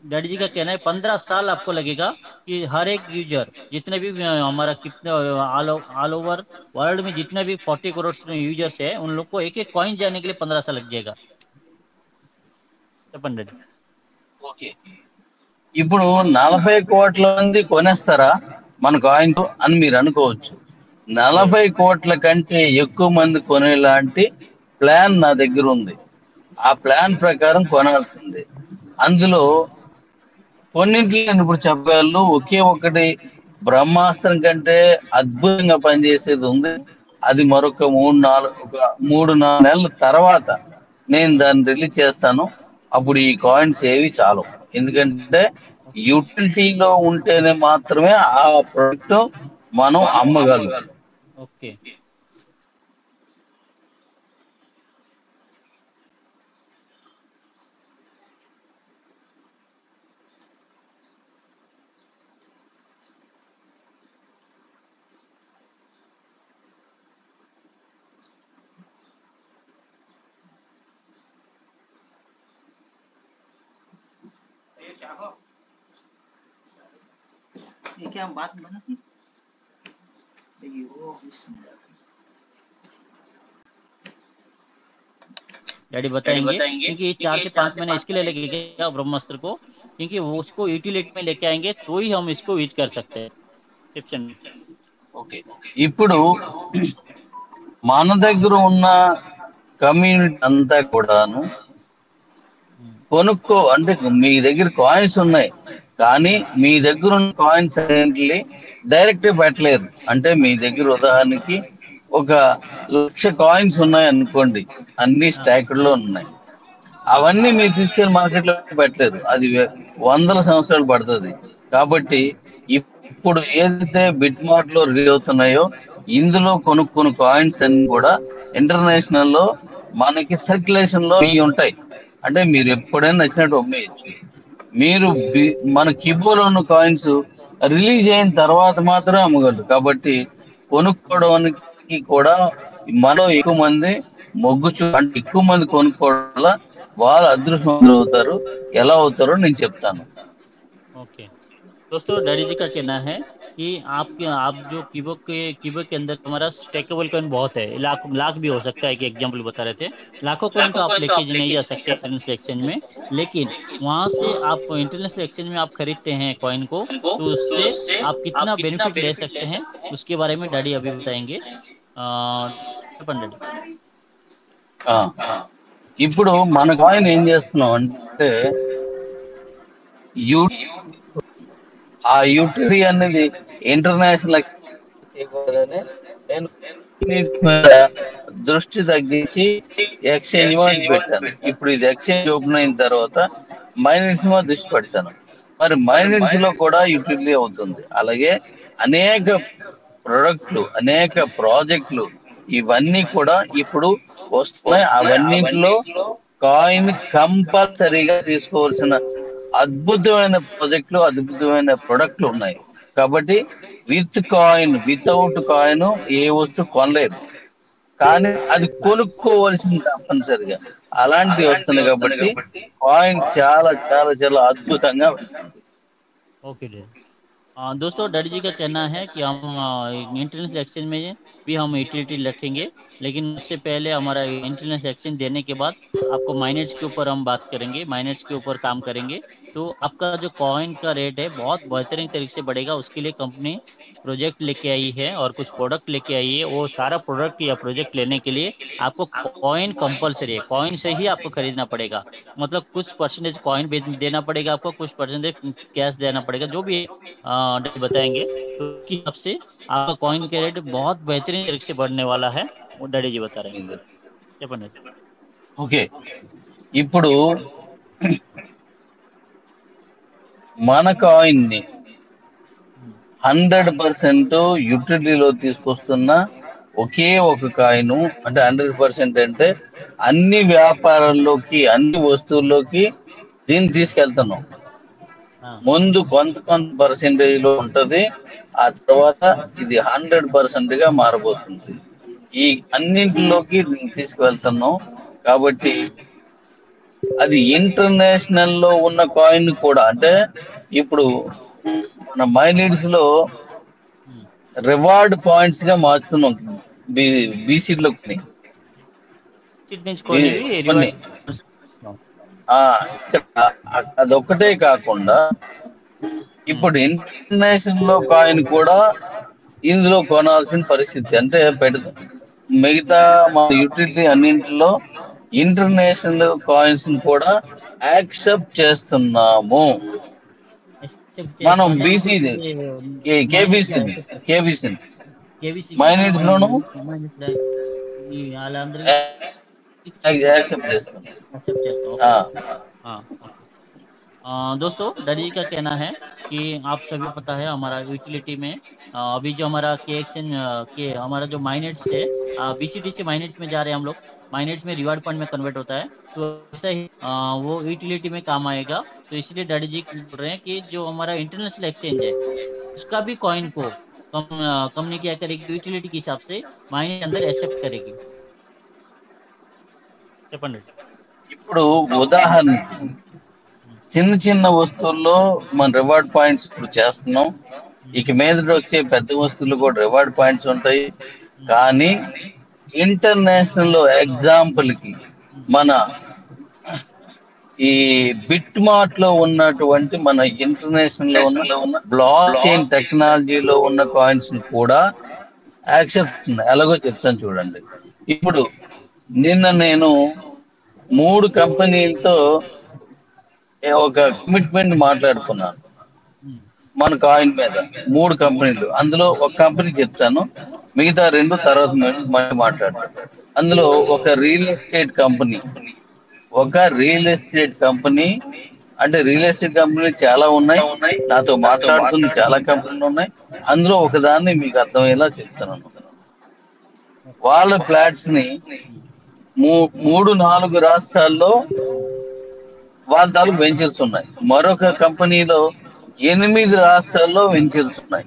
डैडी जी का कहना है 15 साल आपको लगेगा कि हर एक यूजर, जितने भी हमारा कितने ऑल ओवर वर्ल्ड में जितने भी 40 करोड़ यूजर्स है उन लोग को एक एक कॉइन जाने के लिए 15 साल लग जाएगा। చెప్పండి। ఓకే, ఇప్పుడు 40 కోట్ల మంది కొనేస్తారా మన కాయిన్స్ అని మీరు అనుకోవచ్చు. 40 కోట్ల కంటే ఎక్కువ మంది కొనేలాంటి ప్లాన్ నా దగ్గర ఉంది. ఆ ప్లాన్ ప్రకారం కొనాల్సిందే. అందులో కొన్నింటిని నేను ఇప్పుడు చెప్పగలను. ఒకే ఒకటి బ్రహ్మాస్త్రం కంటే అద్భుతంగా పనిచేసేది ఉంది. అది మరొక 3-4 నెలల తర్వాత నేను దాన్ని రిలీజ్ చేస్తాను. అప్పుడు ఈ కాయిన్స్ ఏవి చాలు, ఎందుకంటే యూటిలిటీలో ఉంటేనే మాత్రమే ఆ ప్రొడక్ట్ మనం అమ్మగలం. ఓకే, ये क्या बात बना थी? वो इसमें डैडी बताएंगे क्योंकि 4 से 5 महीने इसके लिए लगेगा ब्रह्मास्त्र को, क्योंकि वो उसको यूटिलिटी में लेके आएंगे तो ही हम इसको यूज कर सकते हैं। సెప్షన్। ఓకే, ఇప్పుడు మన దగ్గర ఉన్న కమ్యూనిటీ అంతా కూడాను కొనుక్కో, అంటే మీ దగ్గర కాయిన్స్ ఉన్నాయి కానీ మీ దగ్గర ఉన్న కాయిన్స్ అన్నింటినీ డైరెక్ట్ పెట్టలేరు. అంటే మీ దగ్గర ఉదాహరణకి 1,00,000 కాయిన్స్ ఉన్నాయి అనుకోండి, అన్ని స్టాక్డ్ లో ఉన్నాయి. అవన్నీ మీరు తీసుకెళ్లి మార్కెట్ లో పెట్టలేరు, అది వందల సంవత్సరాలు పడుతుంది. కాబట్టి ఇప్పుడు ఏదైతే బిట్ మార్ట్ లో రిలీజ్ అవుతున్నాయో ఇందులో కొనుక్కున్న కాయిన్స్ అన్ని కూడా ఇంటర్నేషనల్ లో మనకి సర్క్యులేషన్ లో ఇవి ఉంటాయి. అంటే మీరు ఎప్పుడైనా నచ్చినట్టు అమ్మేయచ్చు. మీరు మన కిబోలో ఉన్న కాయిన్స్ రిలీజ్ అయిన తర్వాత మాత్రమే అమ్మగలరు. కాబట్టి కొనుక్కోవడానికి కూడా మనలో ఎక్కువ మంది అంటే ఎక్కువ మంది కొనుక్కోవడం వల్ల వాళ్ళు అదృష్టవంతులు అవుతారు. ఎలా అవుతారో నేను చెప్తాను. ओके दोस्तों, डैडी जी का कहना है कि आप जो कीबो के अंदर हमारा स्टेकेबल कॉइन बहुत है, लाख लाख भी हो सकता है कि एग्जांपल बता रहे थे। लाखों कॉइन तो आप लेके नहीं जा सकते इंटरनेशनल एक्सचेंज में, लेकिन वहां से आप इंटरनेशनल एक्सचेंज में आप खरीदते हैं कॉइन को, तो उससे आप कितना बेनिफिट ले सकते हैं उसके बारे में डैडी अभी बताएंगे। చెప్పండి డాడీ। ఇప్పుడు మన కాయిన్ ఏం చేస్తున్నాం అంటే ఆ యూటిలిటీ అనేది ఇంటర్నేషనల్ నేను దృష్టి తగ్గించి ఎక్స్చేంజ్ మీద పెట్టాను. ఇప్పుడు ఇది ఎక్స్చేంజ్ ఓపెన్ అయిన తర్వాత మైనర్స్ మీద దృష్టి పెడతాను. మరి మైనర్స్ లో కూడా యూటిలిటీ అవుతుంది. అలాగే అనేక ప్రొడక్ట్లు, అనేక ప్రాజెక్టులు ఇవన్నీ కూడా ఇప్పుడు వస్తున్నాయి. అవన్నింటిలో కాయిన్ కంపల్సరీగా తీసుకోవాల్సిన అద్భుతమైన ప్రాజెక్టులు, అద్భుతమైన ప్రొడక్ట్లు ఉన్నాయి. కాబట్టి విత్ కాయిన్, వితౌట్ కాయిన్ ఏ వస్తువు కొనలేదు, కానీ అది కొనుక్కోవలసింది తప్పనిసరిగా. అలాంటివి వస్తున్నాయి కాబట్టి కాయిన్ చాలా చాలా చాలా అద్భుతంగా ఉంటుంది. ఓకే డాడీ, दोस्तों, डैडी जी का कहना है कि हम इंटरनेशनल एक्सचेंज में भी हम यूटिलिटी रखेंगे, लेकिन उससे पहले हमारा इंटरनेशनल एक्सचेंज देने के बाद आपको माइनर्स के ऊपर हम बात करेंगे, माइनर्स के ऊपर काम करेंगे। तो आपका जो कॉइन का रेट है बहुत बेहतरीन तरीके से बढ़ेगा। उसके लिए कंपनी प्रोजेक्ट लेके आई है और कुछ प्रोडक्ट लेके आई है। वो सारा प्रोडक्ट या प्रोजेक्ट लेने के लिए आपको कॉइन कंपलसरी है, कॉइन से ही आपको खरीदना पड़ेगा। मतलब कुछ परसेंटेज कॉइन देना पड़ेगा आपको, कुछ परसेंटेज कैश देना पड़ेगा, जो भी डैडी बताएंगे। तो उसके हिसाब से आपका कॉइन के रेट बहुत बेहतरीन तरीके से बढ़ने वाला है, वो डैडी जी बता रहे हैं। చెప్పండి। ఓకే, ఇప్పుడు మన కాయిన్ ని 100% యూటిలిటీలో తీసుకొస్తున్న ఒకే ఒక కాయిన్, అంటే 100% అంటే అన్ని వ్యాపారాల్లోకి, అన్ని వస్తువుల్లోకి దీన్ని తీసుకెళ్తున్నాం. ముందు కొంత కొంత పర్సెంటేజ్ లో ఉంటది, ఆ తర్వాత ఇది 100% గా మారబోతుంది. ఈ అన్నింటిలోకి దీన్ని తీసుకువెళ్తున్నాం. కాబట్టి అది ఇంటర్నేషనల్ లో ఉన్న కాయిన్ కూడా, అంటే ఇప్పుడు మన మైనీడ్స్ లో రివార్డ్ పాయింట్స్ గా మార్చుకున్నాం. బీసీలో కొన్ని చిట్ నుంచి కొనేవి కొన్ని రివార్డ్ ఆ ఇక్కడ అదొక్కటే కాకుండా ఇప్పుడు ఇంటర్నేషనల్ లో కాయిన్ కూడా ఇందులో కొనాల్సిన పరిస్థితి, అంటే పెడతాం. మిగతా మన యూటిలిటీ అన్నింటిలో ఇంటర్నేషనల్ కాయిన్స్ కూడా యాక్సెప్ట్ చేస్తున్నాము. యాక్సెప్ట్ మనం చేస్తాం అంటే బీసీ మైనస్ కేబీసీని కేబీసీని కేబీసీకి మైనీడ్స్ లోను వాళ్ళందరికీ యాక్సెప్ట్ చేస్తాం. एक्सेप्ट చేస్తాం। ఆ, ओके। हाँ, ओके। दोस्तों, डैडी जी का कहना है कि आप सभी पता है हमारा यूटिलिटी में अभी जो हमारा के एक्सचेंज के हमारा जो माइनेट्स है, बीसीटी से माइनेट्स में जा रहे हैं हम लोग। माइनेट्स में रिवार्ड फंड में कन्वर्ट होता है, तो ऐसा ही वो यूटिलिटी में काम आएगा। तो इसलिए डैडी जी बोल रहे हैं कि जो हमारा इंटरनेशनल एक्सचेंज है उसका भी कॉइन को कंपनी क्या करेगी, यूटिलिटी के हिसाब से माइनेट अंदर एक्सेप्ट करेगी। చెప్పండి। ఇప్పుడు ఉదాహరణకి చిన్న చిన్న వస్తువుల్లో మన రివార్డ్ పాయింట్స్ ఇప్పుడు చేస్తున్నాం. ఇక మీద వచ్చే పెద్ద వస్తువులు కూడా రివార్డ్ పాయింట్స్ ఉంటాయి. కానీ ఇంటర్నేషనల్ లో ఎగ్జాంపుల్ కి మన ఈ బిట్ మార్ట్ లో ఉన్నటువంటి, మన ఇంటర్నేషనల్ లో ఉన్న బ్లాక్ చైన్ టెక్నాలజీలో ఉన్న కాయిన్స్ కూడా యాక్సెప్ట్ ఉన్నాయి. ఎలాగో చెప్తాను చూడండి. ఇప్పుడు నిన్న నేను 3 కంపెనీలతో ఒక కమిట్మెంట్ మాట్లాడుకున్నాను మన కాయిన్ మీద. 3 కంపెనీలు, అందులో ఒక కంపెనీ చెప్తాను, మిగతా 2 తర్వాత మళ్ళీ మాట్లాడతాను. అందులో ఒక రియల్ ఎస్టేట్ కంపెనీ, అంటే రియల్ ఎస్టేట్ కంపెనీలు చాలా ఉన్నాయి, నాతో మాట్లాడుతున్న చాలా కంపెనీలు ఉన్నాయి. అందులో ఒకదాన్ని మీకు అర్థమయ్యేలా చెప్తున్నాను. వాళ్ళ ఫ్లాట్స్ ని 3-4 రాష్ట్రాల్లో వాళ్ళ తాలూకు వెంచర్స్ ఉన్నాయి. మరొక కంపెనీలో 8 రాష్ట్రాల్లో వెంచర్స్ ఉన్నాయి.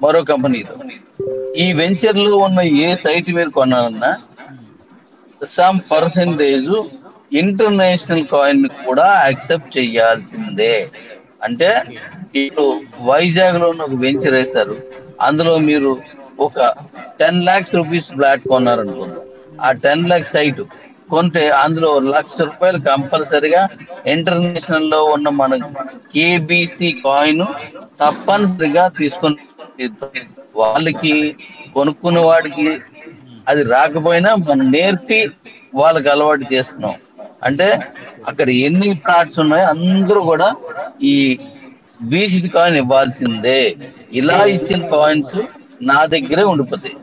మరో కంపెనీలో ఈ వెంచర్ లో ఉన్న ఏ సైట్ మీరు కొనాలన్నా సమ్ పర్సెంటేజ్ ఇంటర్నేషనల్ కాయిన్ కూడా యాక్సెప్ట్ చేయాల్సిందే. అంటే ఇప్పుడు వైజాగ్ లో ఉన్న ఒక వెంచర్ వేశారు, అందులో మీరు ఒక 10 lakhs రూపీస్ ఫ్లాట్ కొన్నారనుకుందాం. ఆ 10 lakhs సైట్ కొంటే అందులో ₹1,00,000 కంపల్సరిగా ఇంటర్నేషనల్ లో ఉన్న మన కేబీసీ కాయిన్ తప్పనిసరిగా తీసుకొని వాళ్ళకి, కొనుక్కున్న వాడికి అది రాకపోయినా మనం నేర్పి వాళ్ళకి అలవాటు చేస్తున్నాం. అంటే అక్కడ ఎన్ని ప్లాట్స్ ఉన్నాయో అందరూ కూడా ఈ బీసీ కాయిన్ ఇవ్వాల్సిందే. ఇలా ఇచ్చిన కాయిన్స్ నా దగ్గరే ఉండిపోతాయి.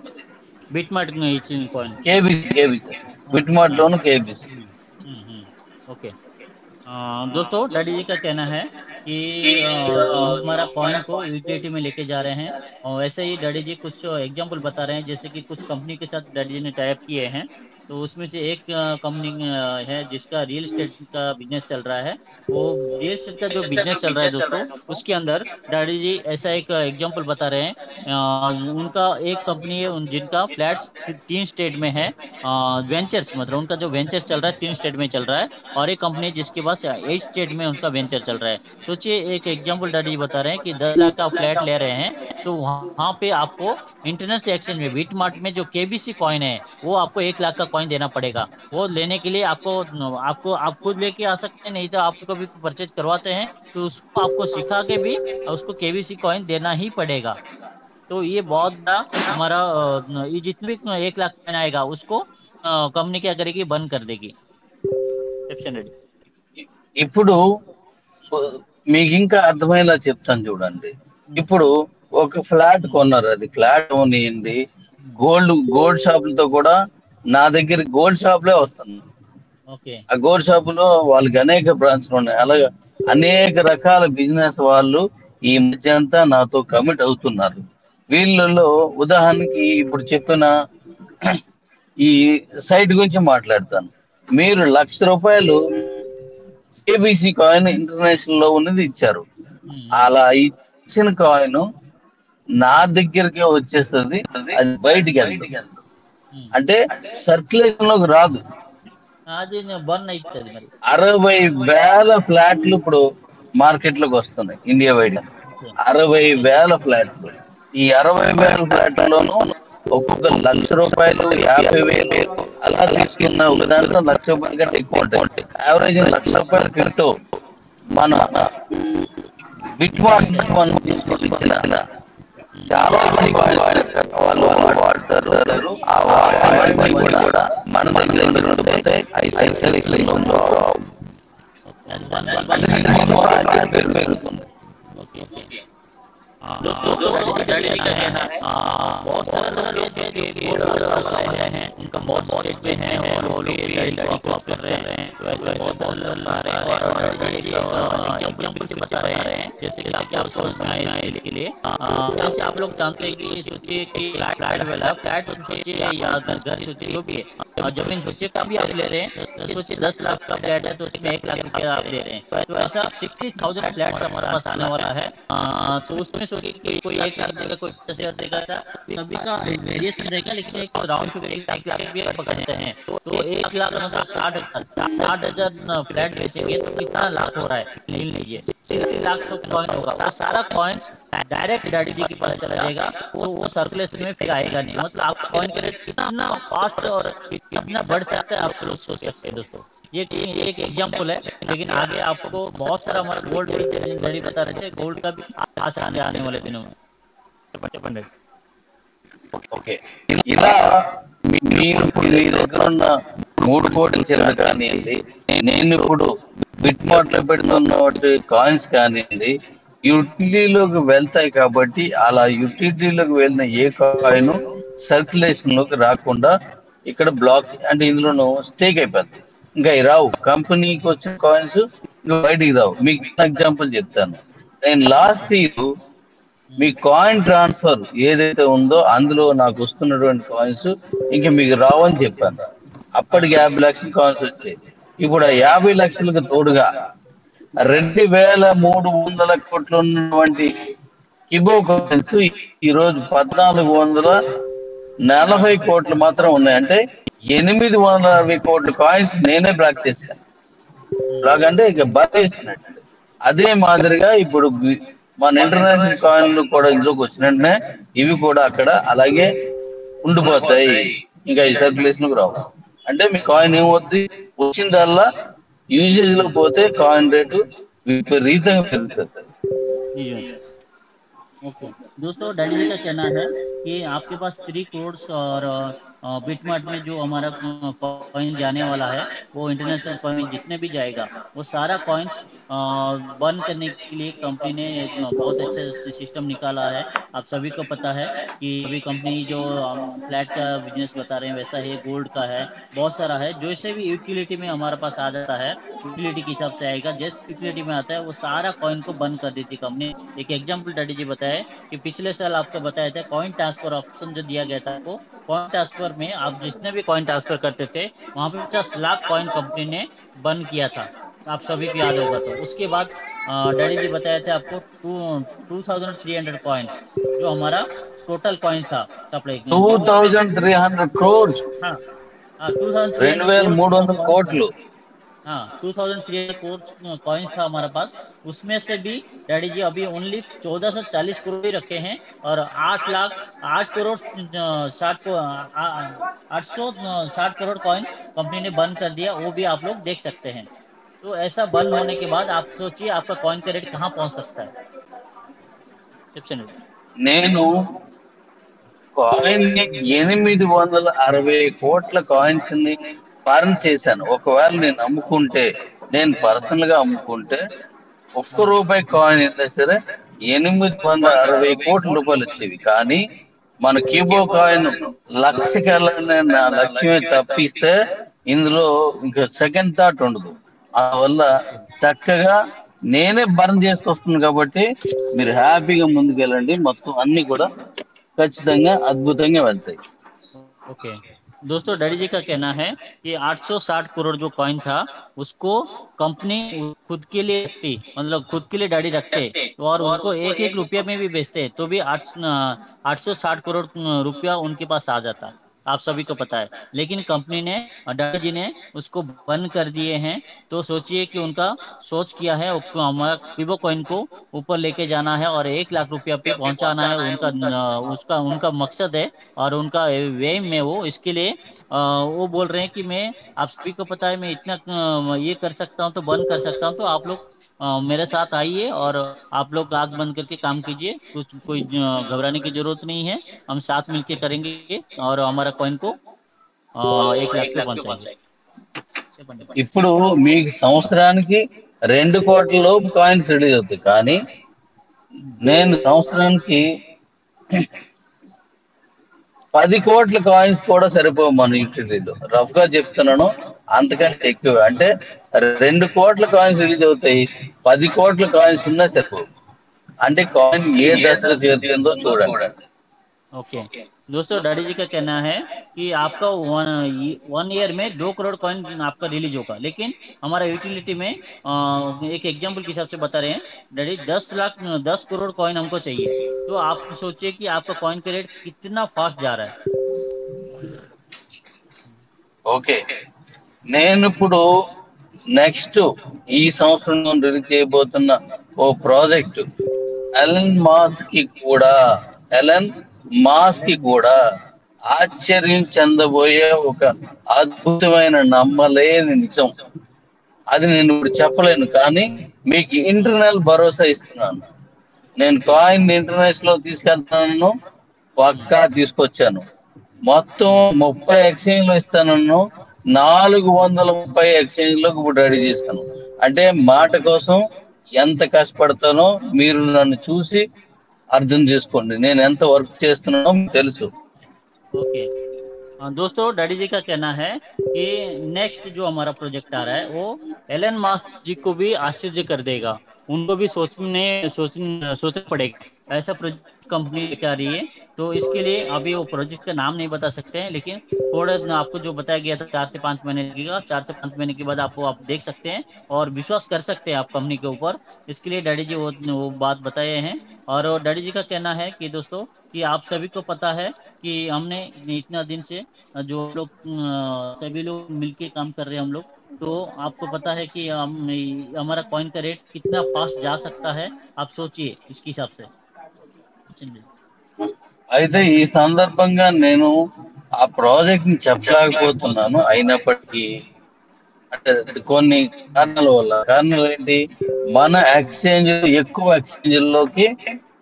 బిట్ మార్ట్ ఇచ్చిన కాయిన్ కేబీసీ బిట్మార్ట్ లోను కేబీసీ. ओके। दोस्तों, डैडी जी का कहना है कि हमारा कॉइन को यूटिलिटी में लेके जा रहे हैं। और वैसे ही डैडी जी कुछ एग्जांपल बता रहे हैं, जैसे कि कुछ कंपनी के साथ डैडी जी ने टाइप किए हैं। तो उसमें से एक कंपनी है जिसका रियल एस्टेट का बिजनेस चल रहा है। वो रियल एस्टेट का जो बिजनेस चल रहा है दोस्तों, उसके अंदर डैडी जी ऐसा एक एग्जांपल बता रहे हैं। उनका एक कंपनी है जिनका फ्लैट्स 3 स्टेट में है। वेंचर्स मतलब उनका जो वेंचर्स चल रहा है 3 स्टेट में चल रहा है। और एक कंपनी जिसके पास 8 स्टेट में उनका वेंचर चल रहा है। तो सोचिए एक एग्जांपल डैडी बता रहे हैं कि 10 लाख का फ्लैट ले रहे हैं, तो वहां पे आपको इंटरनेशनल एक्सचेंज में बीट मार्ट में जो केबीसी कॉइन है वो आपको 1 लाख का कॉइन देना पड़ेगा। वो लेने के लिए आपको आपको आप खुद लेके आ सकते हैं, नहीं तो आपको कभी परचेज करवाते हैं तो उसको आपको सिखा के भी उसको केबीसी कॉइन देना ही पड़ेगा। तो ये बहुत बड़ा हमारा ये जितने भी 1 लाख कॉइन आएगा उसको कंपनी क्या करेगी, बंद कर देगी। Section ready. ఇప్పుడు మీకు ఇంకా అర్థమయ్యేలా చెప్తాను చూడండి. ఇప్పుడు ఒక ఫ్లాట్ కొన్నారు, అది ఫ్లాట్ ఓనియండి, గోల్డ్ షాపులతో కూడా నా దగ్గర గోల్డ్ షాపులే వస్తుంది. ఓకే. ఆ గోల్డ్ షాపులో వాళ్ళకి అనేక బ్రాంచ్లు ఉన్నాయి. అలాగే అనేక రకాల బిజినెస్ వాళ్ళు ఈ మధ్య అంతా నాతో కమిట్ అవుతున్నారు. వీళ్ళలో ఉదాహరణకి ఇప్పుడు చెప్పిన ఈ సైట్ గురించి మాట్లాడతాను. మీరు ₹1,00,000 ఏబిసి కాయిన్ ఇంటర్నేషనల్ లో ఉన్నది ఇచ్చారు. అలా ఇచ్చిన కాయిన్ నా దగ్గరకే వచ్చేస్తుంది, అది బయటికి వెళ్తుంది. అంటే సర్క్యులేషన్ లోకి రాదు. అది బర్న్ అవుతుంది మరి. 60,000 ఫ్లాట్లు ఇప్పుడు మార్కెట్ లోకి వస్తున్నాయి ఇండియా వైడ్. 60,000 ఫ్లాట్లు. ఈ 60,000 ఫ్లాట్లలోనూ ఒక్కొక్క ₹1,00,000, 50,000 అలా తీసుకున్న ఒక దాంట్లో ₹1,00,000 కంటే ఎక్కువ ఉంటాయి. యావరేజ్ ₹1,00,000 క్రిప్టో మన బిట్మార్ట్ మనం తీసుకొని ఇచ్చిన చాలా మంది వాళ్ళు వాడతారు. ఆ వాడే కూడా మన దగ్గర ఉండిపోతే ఐసైల్ ఉందో పెరుగుతుంది. दोस्तों डैडी का कहना है बहुत सारे लोग जो बोर्ड वाले हैं उनका बहुत स्टेज पे हैं और वो लोग डैडी को क्रॉस कर रहे हैं, तो ऐसे बहुत सारे ला रहे हैं और डैडी एग्जांपल से बता रहे हैं जैसे कि आपको समझ में आए इसके लिए। जैसे आप लोग जानते हैं कि सोचिए कि फ्लैट वाला फ्लैट सोचिए या घर सोचिए जो भी है, जमीन सोचिए कभी आप ले रहे हैं, तो सोचिए 10 लाख का फ्लैट है तो उसमें 1 लाख रुपया आप ले रहे हैं, तो ऐसा 60,000 फ्लैट्स हमारे पास आने वाला है। तो उसमें सोचिए कि कोई 1 लाख देगा, कोई 50,000 देगा, ऐसा सभी का वेरिएशन रहेगा, लेकिन एक राउंड फिगर 1 लाख भी पकड़ते हैं। तो 1 लाख मतलब 60,000 फ्लैट बेचेंगे तो कितना लाख हो रहा है, ले लीजिए 60 लाख कॉइन होगा। वो सारा कॉइन्स डायरेक्ट डैडी जी के पास चला जाएगा, वो सर्कुलेशन में फिर आएगा नहीं। मतलब आप कॉइन का रेट कितना फास्ट और कितना बढ़ सकता है आप सोच सकते हैं दोस्तों। ये एक एग्जाम्पल है, लेकिन आगे आपको बहुत सारा हमारा गोल्ड भी डैडी बता रहे थे, गोल्ड का भी आसान आने वाले दिनों में। पंडित ఓకే, ఇలా మీరు ఇప్పుడు మీ దగ్గర ఉన్న 3 కోట్ల చిల్లర కానివ్వండి, నేను ఇప్పుడు బిట్ మార్ట్ లో పెడుతున్న వాటి కాయిన్స్ కానివ్వండి, యూటిలిటీలోకి వెళ్తాయి. కాబట్టి అలా యూటిలిటీలోకి వెళ్ళిన ఏ కాయిన్ సర్క్యులేషన్ లోకి రాకుండా ఇక్కడ బ్లాక్ అంటే ఇందులో స్టేక్ అయిపోతుంది. ఇంకా అవి రావు, కంపెనీకి వచ్చిన కాయిన్స్ ఇంకా బయటికి రావు. మీకు చిన్న ఎగ్జాంపుల్ చెప్తాను. నేను లాస్ట్ ఇయర్ మీ కాయిన్ ట్రాన్స్ఫర్ ఏదైతే ఉందో అందులో నాకు వస్తున్నటువంటి కాయిన్స్ ఇంకా మీకు రావని చెప్పాను. అప్పటికి 50 లక్షల కాయిన్స్ వచ్చాయి. ఇప్పుడు ఆ 50 లక్షలకు తోడుగా 2,300 కోట్లు ఉన్నటువంటి కిబో కాయిన్స్ ఈరోజు 1,440 కోట్లు మాత్రం ఉన్నాయి. అంటే 860 కోట్ల కాయిన్స్ నేనే బ్లాక్ చేశాను. బ్లాక్ అంటే ఇక బరేసినట్టు. అదే మాదిరిగా ఇప్పుడు మన ఇంటర్నేషనల్ కాయిన్లు కూడా ఇందులోకి వచ్చిన వెంటనే ఇవి కూడా అక్కడ అలాగే ఉండిపోతాయి, ఇంకా ఈ సర్క్యులేషన్ రావు. అంటే మీ కాయిన్ ఏమవుతుంది, వచ్చిందల్లా యూసేజ్ లో పోతే కాయిన్ రేటు విపరీతంగా పెరుగుతుంది. ओके दोस्तों, डैडी जी का कहना है कि आपके पास 3 करोड़ और बिटमार्ट में जो हमारा कॉइन जाने वाला है, वो इंटरनेशनल कॉइन जितने भी जाएगा वो सारा कॉइन्स बर्न करने के लिए कंपनी ने बहुत अच्छा सिस्टम निकाला है। आप सभी को पता है कि अभी कंपनी जो फ्लैट का बिजनेस बता रहे हैं वैसा ही गोल्ड का है, बहुत सारा है। जैसे भी यूटिलिटी में हमारे पास आ जाता है, यूटिलिटी के हिसाब से आएगा, जैसे यूटिलिटी में आता है वो सारा कॉइन को बंद कर देती कंपनी। एक एग्जाम्पल डैडी जी बताए कि पिछले साल आपको बताया था कॉइन ट्रांसफर ऑप्शन जो दिया गया था आपको, कॉइन ट्रांसफर में आप जितने भी कॉइन ट्रांसफर करते थे वहां पे 50 लाख कॉइन कंपनी ने बंद किया था, आप सभी को याद होगा। तो उसके बाद डैडी जी बताए थे आपको 2,300 कॉइन्स जो हमारा टोटल कॉइन था सप्लाई 2,300 crores, हाँ 2,300 2,300 కోట్లు. हाँ, 2300 कॉइन्स था हमारे पास। उसमें से भी डैडी जी अभी ओनली 1440 करोड़ ही रखे हैं। और 8 लाख 8 करोड़ 860 करोड़ कॉइन कंपनी ने बंद कर दिया, वो भी आप लोग देख सकते हैं। तो ऐसा बंद होने के बाद आप सोचिए आपका कॉइन का रेट कहाँ पहुंच सकता है। చెప్తాను। నేను కాయిన్ ని 860 కోట్ల కాయిన్స్ ని ఫారెన్ చేశాను. ఒకవేళ నేను అమ్ముకుంటే, నేను పర్సనల్ గా అమ్ముకుంటే, ఒక్క రూపాయి కాయిన్ అయినా సరే 860 కోట్ల రూపాయలు వచ్చేవి. కానీ మన క్యూబో కాయిన్ లక్షకి వెళ్ళాలనే నా లక్ష్యమే తప్పిస్తే ఇందులో ఇంకా సెకండ్ థాట్ ఉండదు. అందువల్ల చక్కగా నేనే బర్న్ చేసుకొస్తుంది కాబట్టి మీరు హ్యాపీగా ముందుకెళ్ళండి. మొత్తం అన్ని కూడా ఖచ్చితంగా అద్భుతంగా వెళ్తాయి. ओके दोस्तों, डैडी जी का कहना है कि 860 करोड़ जो कॉइन था उसको कंपनी खुद के लिए रखती, मतलब खुद के लिए डैडी रखते, और उनको एक एक रुपया में भी बेचते तो भी 860 करोड़ रुपया उनके पास आ जाता। आप सभी को पता है। लेकिन कंपनी ने, डैडी जी ने उसको बंद कर दिए हैं। तो सोचिए कि उनका सोच किया है, हमारा पीबो कॉइन को ऊपर लेके जाना है और 1 लाख रुपया पे पहुंचाना है। उनका उसका उनका मकसद है और उनका वे में वो इसके लिए वो बोल रहे हैं कि मैं, आप सभी को पता है, मैं इतना ये कर सकता हूँ तो बंद कर सकता हूँ। तो आप लोग मेरे साथ आइए और आप लोग आंख बंद करके काम कीजिए। कुछ कोई घबराने की जरूरत नहीं है। हम साथ मिलके करेंगे और हमारा कॉइन को 1 लाख पे पहुंचाएंगे। చెప్పండి। ఇప్పుడు మీకు సంవత్సరానికి 2 కోట్ల లోపు కాయిన్స్ రిలీజ్ అవుతాయి. కానీ నేను సంవత్సరానికి 10 కోట్ల కాయిన్స్ కూడా సరిపోవు మన యూటీలో. రఫ్ గా చెప్తున్నాను, అంతకంటే ఎక్కువ. అంటే 2 కోట్ల కాయిన్స్ రిలీజ్ అవుతాయి, 10 కోట్ల కాయిన్స్ ఉన్నా సరిపోవు. అంటే కాయిన్ ఏ దశలో చేరుతుందో చూడండి. ओके दोस्तों, डैडी जी का कहना है कि आपका 1 ईयर में 2 करोड़ कॉइन आपका रिलीज होगा। लेकिन हमारा यूटिलिटी में एक एग्जांपल के हिसाब से बता रहे हैं डैडी, 10 लाख 10 करोड़ कॉइन हमको चाहिए। तो आप सोचिए कि आपका कॉइन का रेट कितना फास्ट जा रहा है। ఓకే, నేను ఇప్పుడు నెక్స్ట్ ఈ సంవత్సరం రిలీజ్ చేయబోతున్న ఓ ప్రాజెక్ట్ ఎలన్ మాస్ కి కూడా ఎలన్ మాస్ కి కూడా ఆశ్చర్యం చెందబోయే ఒక అద్భుతమైన నమ్మలేని నిజం. అది నేను ఇప్పుడు చెప్పలేను, కానీ మీకు ఇంటర్నల్ భరోసా ఇస్తున్నాను. నేను కాయిన్ ఇంటర్నేషనల్ లో తీసుకెళ్తాను, పక్కా తీసుకొచ్చాను. మొత్తం 30 ఎక్స్చేంజ్ లో ఇస్తాను. 430 ఎక్స్చేంజ్ లో ఇప్పుడు రెడీ చేశాను. అంటే మాట కోసం ఎంత కష్టపడతానో మీరు నన్ను చూసి అర్థం చేసుకోండి. నేను ఎంత వర్క్ చేస్తున్నానో మీకు తెలుసు. ओके दोस्तों, डैडी जी का कहना है कि नेक्स्ट जो हमारा प्रोजेक्ट आ रहा है वो एलन मास्क जी को भी आश्चर्य कर देगा। उनको भी सोचना पड़ेगा। ऐसा प्रोजेक्ट कंपनी लेकर आ रही है। तो इसके लिए अभी वो प्रोजेक्ट का नाम नहीं बता सकते हैं, लेकिन थोड़ा आपको जो बताया गया था 4 से 5 महीने लगेगा। 4 से 5 महीने के बाद आपको आप देख सकते हैं और विश्वास कर सकते हैं आप कंपनी के ऊपर। इसके लिए डैडी जी वो बात बताए हैं। और डैडी जी का कहना है कि दोस्तों, कि आप सभी को पता है कि हमने इतना दिन से जो लोग सभी लोग मिलके काम कर रहे हैं हम लोग। तो आपको पता है कि हमारा कॉइन का रेट कितना फास्ट जा सकता है। आप सोचिए इसके हिसाब से। चलिए। అయితే ఈ సందర్భంగా నేను ఆ ప్రాజెక్ట్ ని చెప్పలేకపోతున్నాను. అయినప్పటికీ అంటే కొన్ని కారణాలు ఏంటి, మన ఎక్స్చేంజ్ ఎక్కువ ఎక్స్చేంజ్లోకి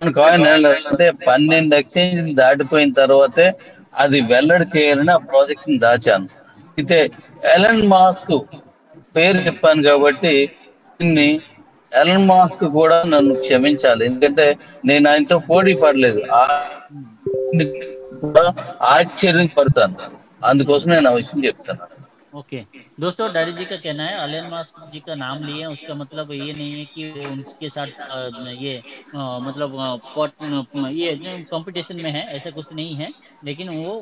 మన కాయిన్ అంటే 12 ఎక్స్చేంజ్ దాటిపోయిన తర్వాతే అది వెల్లడి చేయాలని ఆ ప్రాజెక్ట్ ని దాచాను. అయితే ఎలన్ మాస్క్ పేరు చెప్పాను కాబట్టి దీన్ని ఎలన్ మాస్క్ కూడా నన్ను క్షమించాలి. ఎందుకంటే నేను ఆయనతో పోటీ పడలేదు, కూడా ఆశ్చర్యపడతాను. అందుకోసం నేను ఆ విషయం చెప్తాను. ओके दोस्तों, डैडी जी का कहना है अलन मास्क जी का नाम लिए उसका मतलब ये नहीं है कि वो उनके साथ ये मतलब ये कंपटीशन में है, ऐसा कुछ नहीं है। लेकिन वो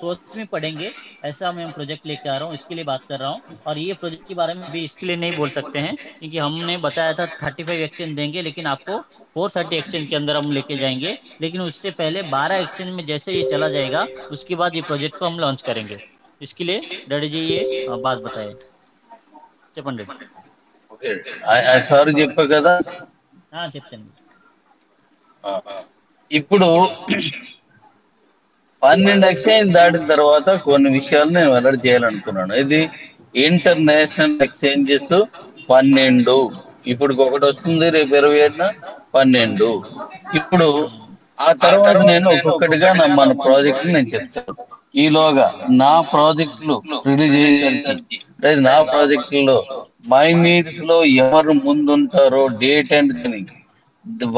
सोच में पड़ेंगे। ऐसा मैं प्रोजेक्ट लेके आ रहा हूँ, इसके लिए बात कर रहा हूँ। और ये प्रोजेक्ट के बारे में भी इसके लिए नहीं बोल सकते हैं, क्योंकि हमने बताया था 35 एक्सचेंज देंगे, लेकिन आपको 430 एक्सचेंज के अंदर हम लेके जाएंगे। लेकिन उससे पहले 12 एक्सचेंज में जैसे ये चला जाएगा उसके बाद ये प्रोजेक्ट को हम लॉन्च करेंगे। इसके लिए डैडी जी ये बात बताए। చెప్పండి. ఓకే, సారీ చెప్పా కదా. చెప్తాను. ఆ, ఇప్పుడు 12 ఎక్స్చేంజ్ దాటిన తర్వాత కొన్ని విషయాలు నేను వెల్లడి చేయాలనుకున్నాను. ఇది ఇంటర్నేషనల్ ఎక్స్చేంజెస్ 12. ఇప్పుడు ఒకటి వస్తుంది రేపు 27న 12. ఇప్పుడు ఆ తర్వాత నేను ఒక్కొక్కటిగా మన ప్రాజెక్టులు నేను చెప్తాను. ఈలోగా నా ప్రాజెక్టులు రిలీజ్ అయ్యేసరికి, లేదా నా ప్రాజెక్టుల్లో మై నీడ్స్ లో ఎవరు ముందుంటారో డేట్ అండ్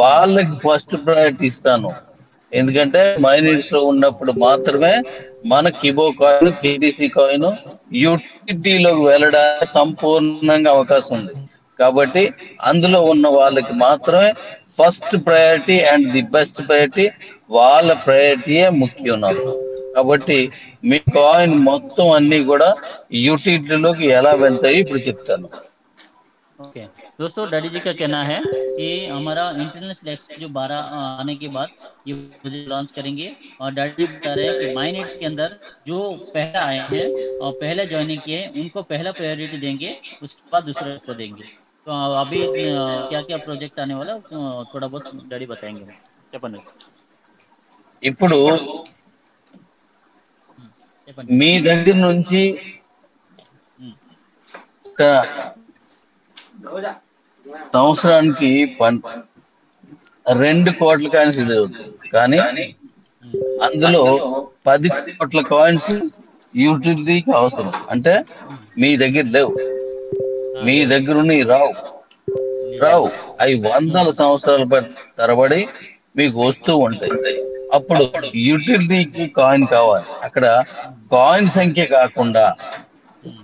వాళ్ళకి ఫస్ట్ ప్రయారిటీ ఇస్తాను. ఎందుకంటే మైనీడ్స్ లో ఉన్నప్పుడు మాత్రమే మన కిబో కాయిన్, కేటీసీ కాయిన్ యూటిలిటీలోకి వెళ్ళడానికి సంపూర్ణంగా అవకాశం ఉంది. కాబట్టి అందులో ఉన్న వాళ్ళకి మాత్రమే first priority and the best priority, వాళ్ళ ప్రయారిటీయే ముఖ్యం నాకు. కాబట్టి మీ కాయిన్ మొత్తం అన్ని కూడా యూటిలిటీలోకి ఎలా వెళ్తాయి ఇప్పుడు చెప్తాను. ओके दोस्तों, डैडी जी का कहना है कि हमारा इंटरनेशनल एक्सचेंज जो 12 आने के बाद ये प्रोजेक्ट लॉन्च करेंगे। और डैडी जी बता रहे हैं कि माइनेट्स के अंदर जो पहले आए हैं और पहले ज्वाइनिंग किए हैं उनको पहला प्रायोरिटी देंगे, उसके बाद दूसरे को देंगे। तो अभी क्या क्या प्रोजेक्ट आने वाला थोड़ा बहुत डैडी बताएंगे। చెప్పండి. ఇప్పుడు చెప్పండి. మీ దగ్గర నుంచి ఉమ్, ఒక సంవత్సరానికి 2 కోట్ల కాయిన్స్ రిలీజ్ అవుతుంది. కానీ ఉమ్, అందులో 10 కోట్ల కాయిన్స్ యూటిలిటీకి అవసరం. అంటే మీ దగ్గర లేవు, మీ లేవు. దగ్గర ఉన్నాయి, రావు. లేవు. రావు అవి వందల సంవత్సరాల తరబడి మీకు వస్తూ ఉంటాయి. అప్పుడు యూటిలిటీకి కాయిన్ కావాలి. అక్కడ కాయిన్ సంఖ్య కాకుండా ఉమ్,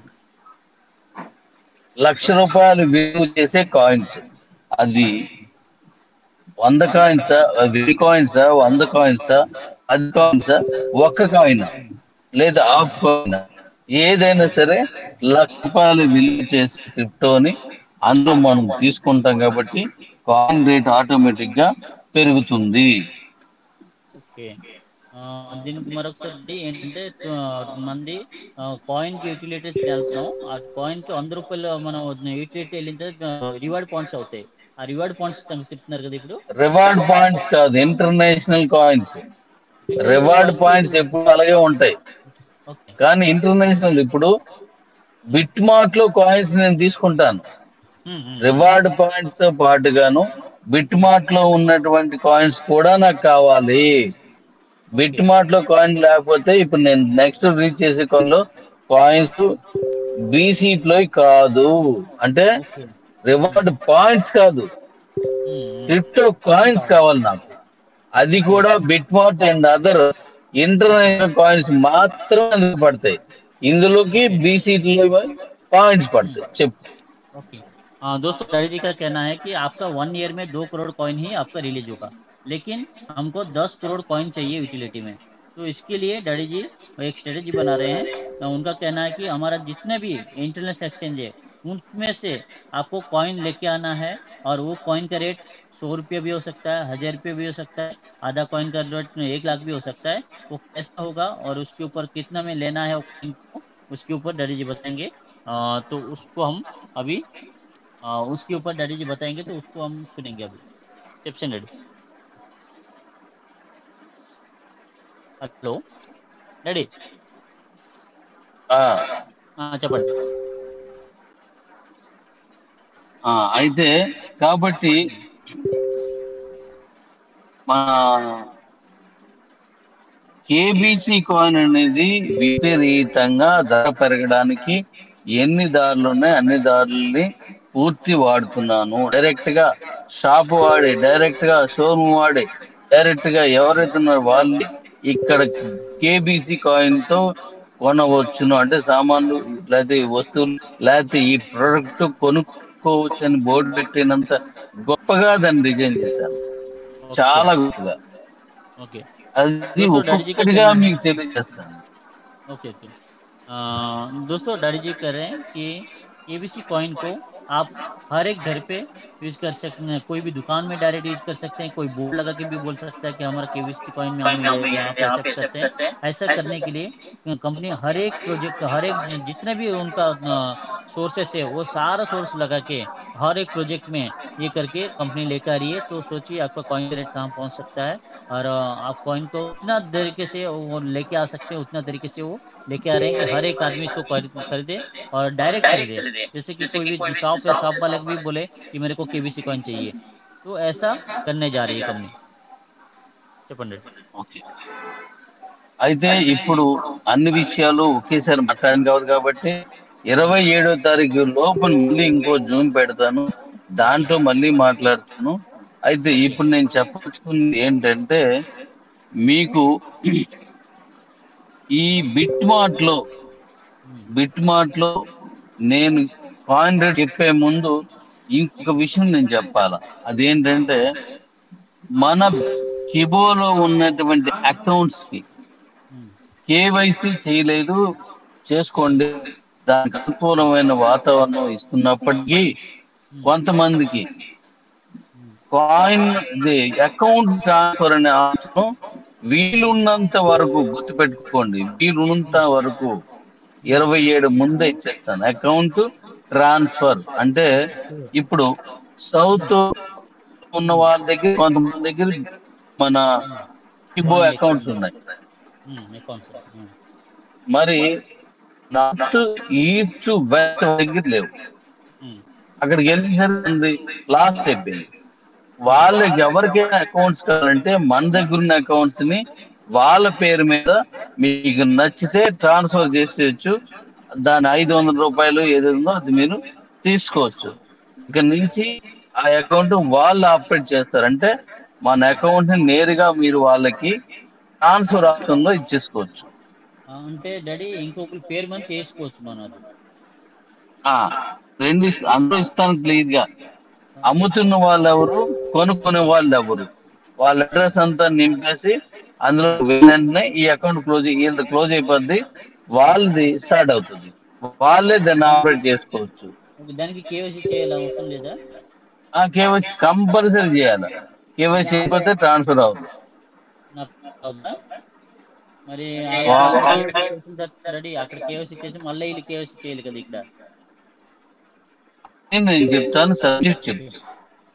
₹1,00,000 విలువ చేసే కాయిన్స్, అది 100 కాయిన్సా, 1000 కాయిన్సా, 100 కాయిన్సా, 10 కాయిన్సా, ఒక్క కాయిన్ లేదా హాఫ్ కాయిన్, ఏదైనా సరే ₹1,00,000 విలువ చేసే క్రిప్టోని అందులో మనం తీసుకుంటాం. కాబట్టి కాయిన్ రేట్ ఆటోమేటిక్ గా పెరుగుతుంది. ఓకే. దీనికి మరొకసారి ఏంటంటే మంది కాయిన్ కి యూటిలిటీ వెళ్తున్నాం. ఆ కాయిన్ కి ₹100 మనం యూటిలిటీ వెళ్ళిన తర్వాత రివార్డ్ పాయింట్స్ అవుతాయి. ఆ రివార్డ్ పాయింట్స్ చెప్తున్నారు కదా ఇప్పుడు. రివార్డ్ పాయింట్స్ కాదు, international coins. International reward coins. Points ఎప్పుడు అలాగే ఉంటాయి. ఓకే. కానీ ఇంటర్నేషనల్ ఇప్పుడు బిట్ మార్ట్ లో కాయిన్స్ నేను తీసుకుంటాను. రివార్డ్ పాయింట్స్ తో పాటుగాను బిట్ మార్ట్ లో ఉన్నటువంటి కాయిన్స్ కూడా నాకు కావాలి. Bit okay. మార్ట్ లో కాయిన్ లేకపోతే ఇప్పుడు నేను నెక్స్ట్ రీచ్ చేసే కాయిన్ లో కాయిన్స్ బీసీట్ లో కాదు. అంటే ఓకే. రివార్డ్ పాయింట్స్ కాదు, క్రిప్టో కాయిన్స్ కావాలి నాకు. అది ఓకే. కూడా bit mart and other international coins మాత్రం అందులో పడతాయి. ఇందులోకి ఓకే. బీసీట్లో పాయింట్స్ పడతాయి. చెప్పు. ओके। दोस्तों, डैडी जी का कहना है कि आपका 1 ईयर में 2 करोड़ कॉइन ही आपका रिलीज होगा, लेकिन हमको 10 करोड़ कॉइन चाहिए यूटिलिटी में। तो इसके लिए डैडी जी एक स्ट्रेटेजी बना रहे हैं। उनका कहना है कि हमारा जितने भी इंटरनेशनल एक्सचेंज है उनमें से आपको कॉइन लेके आना है। और वो कॉइन का रेट 100 रुपये भी हो सकता है, 1000 रुपये भी हो सकता है, आधा कॉइन का रेट 1 लाख भी हो सकता है। वो कैसा होगा और उसके ऊपर कितना में लेना है वो coin को, उसके ऊपर डैडी जी बताएंगे। तो उसको हम अभी उसके ऊपर डैडी जी बताएंगे, तो उसको हम सुनेंगे अभी। చెప్సండి డాడీ. Hello daddy. ఆ చెప్పండి. అయితే కాబట్టి మన కేబీసీ కాయిన్ అనేది విపరీతంగా ధర పెరగడానికి ఎన్ని దారులు ఉన్నాయి అన్ని దారుల్ని పూర్తి వాడుతున్నాను. డైరెక్ట్ గా షాప్ వాడి, డైరెక్ట్ గా షోరూమ్ వాడి, డైరెక్ట్ గా ఎవరైతే ఉన్నారో వాళ్ళు ఇక్కడ కేబీసీ కాయిన్ తో కొనవచ్చును. అంటే సామాన్లు, లేకపోతే వస్తువులు, లేకపోతే ఈ ప్రొడక్ట్ కొనుక్కోవచ్చు అని బోర్డు పెట్టినంత గొప్పగా దాన్ని డిజైన్ చేశాను, ఓకే. చాలా గొప్పగా. ఓకే. అది दोस्तों डैडी जी का ఒక్కొక్కటిగా कहना है। మీకు తెలియజేస్తాను. ओके। ओके। दोस्तों डैडी जी कह रहे हैं कि केबीसी कॉइन को आप हर एक घर पे यूज कर सकते हैं, कोई भी दुकान में डायरेक्ट यूज कर सकते हैं, कोई बोर्ड लगा के भी बोल सकता है कि हमारा केवीसी कॉइन में हम यहाँ पे एक्सेप्ट करते हैं। ऐसा करने के लिए कंपनी हर एक प्रोजेक्ट, हर एक जितने भी उनका सोर्सेस है वो सारा सोर्स लगा के हर एक प्रोजेक्ट में ये करके कंपनी लेकर आ रही है। तो सोचिए आपका कॉइन रेट कहाँ पहुंच सकता है। और आप कॉइन को उतना तरीके से वो लेके आ सकते हैं, उतना तरीके से वो लेके आ रहे हैं कि हर एक आदमी इसको खरीदे और डायरेक्ट खरीदे। जैसे कि कोई भी शॉप है, शॉप वाले भी बोले कि मेरे को केबीसी कॉइन चाहिए, तो ऐसा करने जा रही है कंपनी। చెప్పండి। ఓకే. అయితే ఇప్పుడు అన్ని విషయాలు ఒకేసారి మాట్లాడడం కాదు కాబట్టి 27వ తారీఖు లోపు మళ్ళీ ఇంకో జూమ్ పెడతాను, దాంట్లో మళ్ళీ మాట్లాడతాను. అయితే ఇప్పుడు నేను చెప్పదలుచుకుంది ఏంటంటే, మీకు ఈ బిట్ మార్ట్ లో నేను కాయిన్ రేట్ చెప్పే ముందు ఇంకొక విషయం నేను చెప్పాలా. అదేంటంటే, మన కిబోలో ఉన్నటువంటి అకౌంట్స్ కి కేవైసీ చేయలేదు, చేసుకోండి. దానికి అనుకూలమైన వాతావరణం ఇస్తున్నప్పటికీ కొంతమందికి కాయిన్ అకౌంట్ ట్రాన్స్ఫర్ అనే ఆప్షన్ వీలున్నంత వరకు గుర్తుపెట్టుకోండి, వీలున్నంత వరకు 27 ముందే ఇచ్చేస్తాను. అకౌంట్ ట్రాన్స్ఫర్ అంటే ఇప్పుడు సౌత్ ఉన్న వాళ్ళ దగ్గర, కొంతమంది దగ్గర మన కిబో అకౌంట్స్ ఉన్నాయి. మరి నార్త్ ఈస్ట్ వెస్ట్ దగ్గర లేవు. అక్కడికి వెళ్ళేసరికి లాస్ట్ అయిపోయింది. వాళ్ళకి ఎవరికైనా అకౌంట్స్ కావాలంటే మన దగ్గర ఉన్న అకౌంట్స్ ని వాళ్ళ పేరు మీద మీకు నచ్చితే ట్రాన్స్ఫర్ చేసేయచ్చు. దాని 500 రూపాయలు ఏదైందో అది మీరు తీసుకోవచ్చు. ఇక్కడ నుంచి ఆ అకౌంట్ వాళ్ళు ఆపరేట్ చేస్తారంటే మన అకౌంట్ ని నేరుగా మీరు వాళ్ళకి ట్రాన్స్ఫర్ ఆప్షన్ లో ఇచ్చేసుకోవచ్చు. అంటే డాడీ ఇంకొకరి పేరు మనం చేసుకోవచ్చు మనది. రెండు అందరూ ఇస్తాను క్లియర్ గా. అమ్ముతున్న వాళ్ళు ఎవరు, కొనుక్కునే వాళ్ళు ఎవరు, వాళ్ళ అడ్రస్ అంతా నింపేసి అందులో వెంటనే ఈ అకౌంట్ క్లోజ్ అయిపోద్ది, వాళ్ళది స్టార్ట్ అవుతుంది. వాళ్ళే దాన్ని ఆపరేట్ చేసుకోవచ్చు. దానికి కేవైసీ చేయాలి అవసరం లేదా? కేవైసీ కంపల్సరీ చేయాలి. కేవైసీ అయిపోతే ట్రాన్స్ఫర్ అవుతుంది. మరి రెడీ అక్కడ కేవైసీ చేసి మళ్ళీ వీళ్ళు కేవైసీ చేయాలి కదా ఇక్కడ. నేను చెప్తాను, సబ్జెక్ట్ చెప్తాను,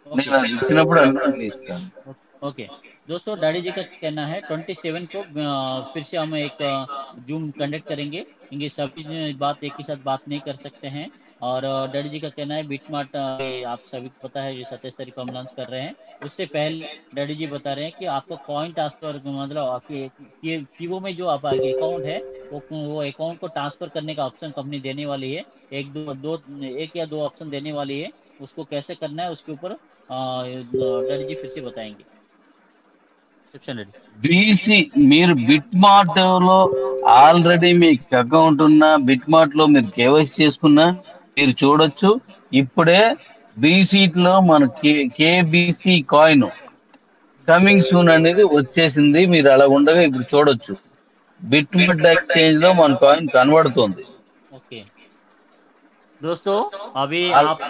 నేను అది ఇచ్చినప్పుడు అన్నీ ఇస్తాను. ओके दोस्तों, डैडी जी का कहना है 27 को फिर से हम एक जूम कंडक्ट करेंगे, क्योंकि सभी बात एक ही साथ बात नहीं कर सकते हैं। और डैडी जी का कहना है बिटमार्ट आप सभी को पता है जो 27 तारीख को हम लॉन्च कर रहे हैं। उससे पहले डैडी जी बता रहे हैं कि आपको कॉइन ट्रांसफर मतलब आपके कीवो में जो आपका अकाउंट है वो अकाउंट को ट्रांसफर करने का ऑप्शन कंपनी देने वाली है। एक या दो ऑप्शन देने वाली है। उसको कैसे करना है उसके ऊपर डैडी जी फिर से बताएंगे। బీసీ మీరు బిట్ మార్ట్ లో ఆల్రెడీ మీకు అకౌంట్ ఉన్నా, బిట్ మార్ట్ లో మీరు కేవైసీ చేసుకున్నా మీరు చూడొచ్చు. ఇప్పుడే బీసీట్ లో మన కేబీసీ కాయిన్ కమింగ్ సూన్ అనేది వచ్చేసింది. మీరు అలా ఉండగా ఇప్పుడు చూడొచ్చు, బిట్ మార్ట్ ఎక్స్చేంజ్ లో మన కాయిన్ కనబడుతుంది. दोस्तों अभी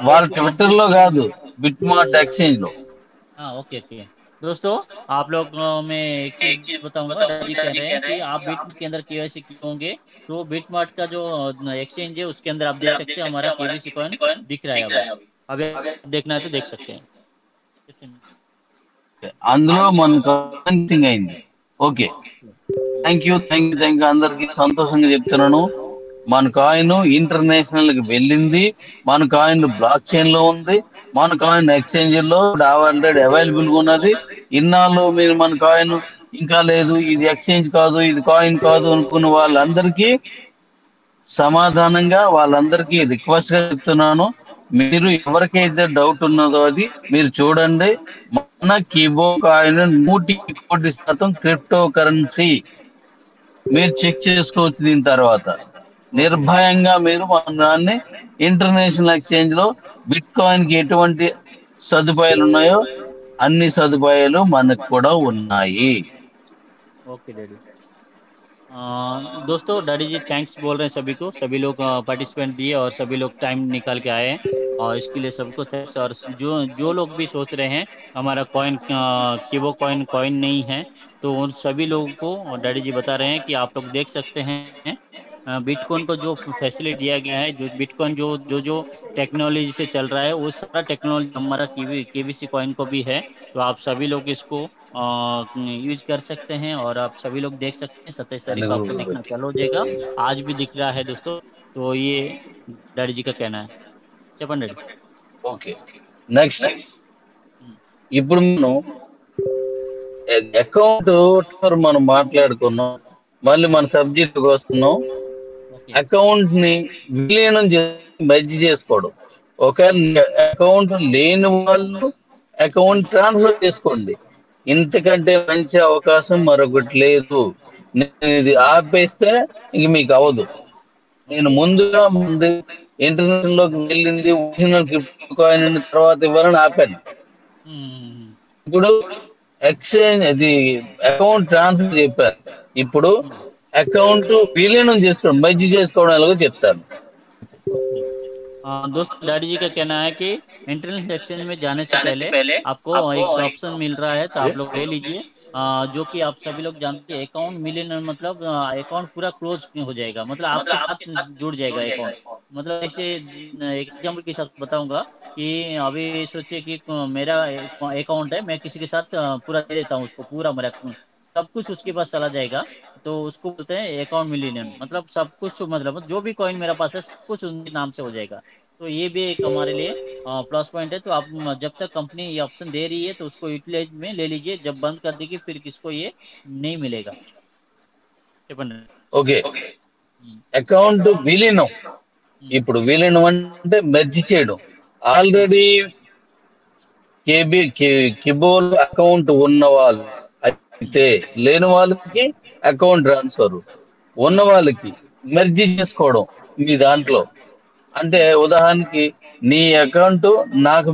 వాళ్ళ ట్విట్టర్ లో కాదు, బిట్ మార్ట్ ఎక్స్చేంజ్ లో। ओके ओके दोस्तों, आप लोग मैं एक चीज बताऊंगा। डैडी कह रहे हैं कि आप बिटमार्ट के अंदर केवाईसी होंगे तो बिटमार्ट का जो एक्सचेंज है उसके अंदर आप देख सकते हैं हमारा केवीसी कॉइन दिख रहा है। अभी देखना है तो देख सकते हैं। అందులో మనకు అయింది। ఓకే, థ్యాంక్ యూ అందరికి సంతోషంగా చెప్తున్నాను। మన కాయిన్ ఇంటర్నేషనల్ కి వెళ్ళింది, మన కాయిన్ బ్లాక్ చైన్ లో ఉంది, మన కాయిన్ ఎక్స్చేంజ్ లో ఆల్రెడీ అవైలబుల్ గా ఉన్నది। ఇన్నాళ్ళు మీరు మన కాయిన్ ఇంకా లేదు, ఇది ఎక్స్చేంజ్ కాదు, ఇది కాయిన్ కాదు అనుకున్న వాళ్ళందరికీ సమాధానంగా వాళ్ళందరికీ రిక్వెస్ట్ గా చెప్తున్నాను, మీరు ఎవరికైతే డౌట్ ఉన్నదో అది మీరు చూడండి। మన కీబో కాయిన్ 100% క్రిప్టో కరెన్సీ మీరు చెక్ చేసుకోవచ్చు। దీని తర్వాత నిర్భయంగా మీరు మన దాన్ని ఇంటర్నేషనల్ ఎక్స్చేంజ్ లో బిట్ కాయిన్ కి ఎటువంటి సదుపాయాలు ఉన్నాయో అన్ని సదుపాయాలు మనకు కూడా ఉన్నాయి। Okay daddy. दोस्तों डैडी जी थैंक्स बोल रहे हैं सभी को, सभी लोग पार्टिसिपेंट दिए और सभी लोग टाइम निकाल के आए हैं, और इसके लिए सबको थैंक्स। और जो जो लोग भी सोच रहे हैं हमारा कॉइन कि वो कॉइन कॉइन नहीं है, तो उन सभी लोगों को डैडी जी बता रहे हैं कि आप लोग देख सकते हैं बिटकॉइन को जो फैसिलिटी दिया गया है, जो बिटकॉइन जो जो जो टेक्नोलॉजी से चल रहा है, वो सारा टेक्नोलॉजी हमारा केबीसी कॉइन को भी है। तो आप सभी लोग इसको यूज कर सकते हैं, और आप सभी लोग देख सकते हैं। 27 तारीख को आपको दिखना चालू हो जाएगा, आज भी दिख रहा है दोस्तों। तो ये डैडी जी का कहना है। చెప్పండి डैडी। ఓకే, నెక్స్ట్ ఇప్పుడు మనం అకౌంట్ మనం మాట్లాడుకున్నాం, మళ్ళీ మన సబ్జెక్ట్ వస్తున్నాం. ఓకే అకౌంట్ ని విలీనం చేసి మెర్జ్ చేసుకోవడం. ఒక అకౌంట్ లేని వాళ్ళు అకౌంట్ ట్రాన్స్ఫర్ చేసుకోండి. ఇంతకంటే మంచి అవకాశం మరొకటి లేదు. నేను ఇది ఆపేస్తే ఇంక మీకు అవ్వదు. నేను ఓకే ముందు ఇంటర్నెట్ లోకి వెళ్ళింది ఒరిజినల్ క్రిప్టో కాయిన్ తర్వాత ఇవ్వాలని ఆపాను. ఇప్పుడు ఎక్స్చేంజ్ అది అకౌంట్ ట్రాన్స్ఫర్ చెప్పారు. ఇప్పుడు అకౌంట్ విలీనం చేసుకోవడం, మెర్జ్ చేసుకోవడం ఎలాగో చెప్తాను. ओके दोस्तों डैडी जी का कहना है कि इंटरनेशनल एक्सचेंज में जाने से पहले आपको एक ऑप्शन मिल रहा है, तो आप लोग ले लीजिए। जो कि आप सभी लोग जानते हैं अकाउंट मिलियन मतलब अकाउंट पूरा क्लोज हो जाएगा, मतलब आपके साथ जुड़ जाएगा अकाउंट। मतलब ऐसे एक एग्जाम्पल के साथ बताऊंगा कि अभी सोचिए कि मेरा अकाउंट है, मैं किसी के साथ पूरा दे देता हूँ उसको, पूरा मेरा सब कुछ उसके पास चला जाएगा। तो उसको बोलते हैं अकाउंट मिलियन, मतलब सब कुछ, मतलब जो भी कॉइन मेरा पास है सब कुछ उनके नाम से हो जाएगा। तो ये भी एक हमारे लिए प्लस पॉइंट है। तो आप जब तक कंपनी ये ऑप्शन दे रही है तो उसको यूटिलाइज में ले लीजिए, जब बंद कर देगी फिर किसको ये नहीं मिलेगा। చెప్పండి। ఓకే, అకౌంట్ విలీనం. ఉమ్, ఇప్పుడు విలీనం అంటే మెర్జ్ చేయడం. ఆల్రెడీ కిబోల్ అకౌంట్ ఉన్న వాళ్ళు ఉమ్, అయితే లేని వాళ్ళకి అకౌంట్ ట్రాన్స్ఫర్, ఉన్న వాళ్ళకి మెర్జ్ చేసుకోవడం మీ దాంట్లో. అంటే ఉదాహరణకి నీ అకౌంట్ నాకు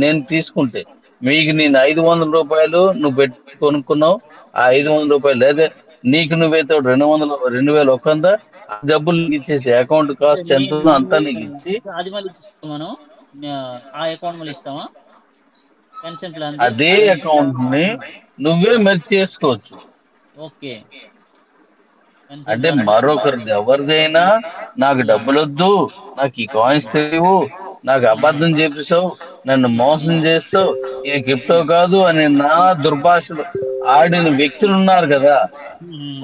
నేను తీసుకుంటే మీకు నేను రూపాయలు నువ్వు పెట్టి కొనుక్కున్నావు. ఆ రూపాయలు లేదా నీకు నువ్వైతే 2000 ఒకందా ఆ డబ్బులు నీకు ఇచ్చేసి అకౌంట్ అంటే కాస్ట్ ఎంత ఉందో అంతా నీకు ఇచ్చి అది మళ్ళీ ఇస్తాం మనం, ఆ అకౌంట్ మళ్ళీ ఇస్తామా పెన్షన్ ప్లాన్ది? అదే అకౌంట్ ని నువ్వే మెర్జ్ చేసుకోవచ్చు. ఓకే పెన్షన్ అంటే ప్లాన్ మరొకరిది ఎవరిదైనా నాకు డబ్బులు వద్దు, నాకు ఈ కాయిన్స్ తెలియవు, నాకు అబద్ధం చేపిస్తావు, నన్ను మోసం చేస్తావు, ఇది క్రిప్టో కాదు అని నా దుర్భాషలు ఆడిన వ్యక్తులు ఉన్నారు కదా,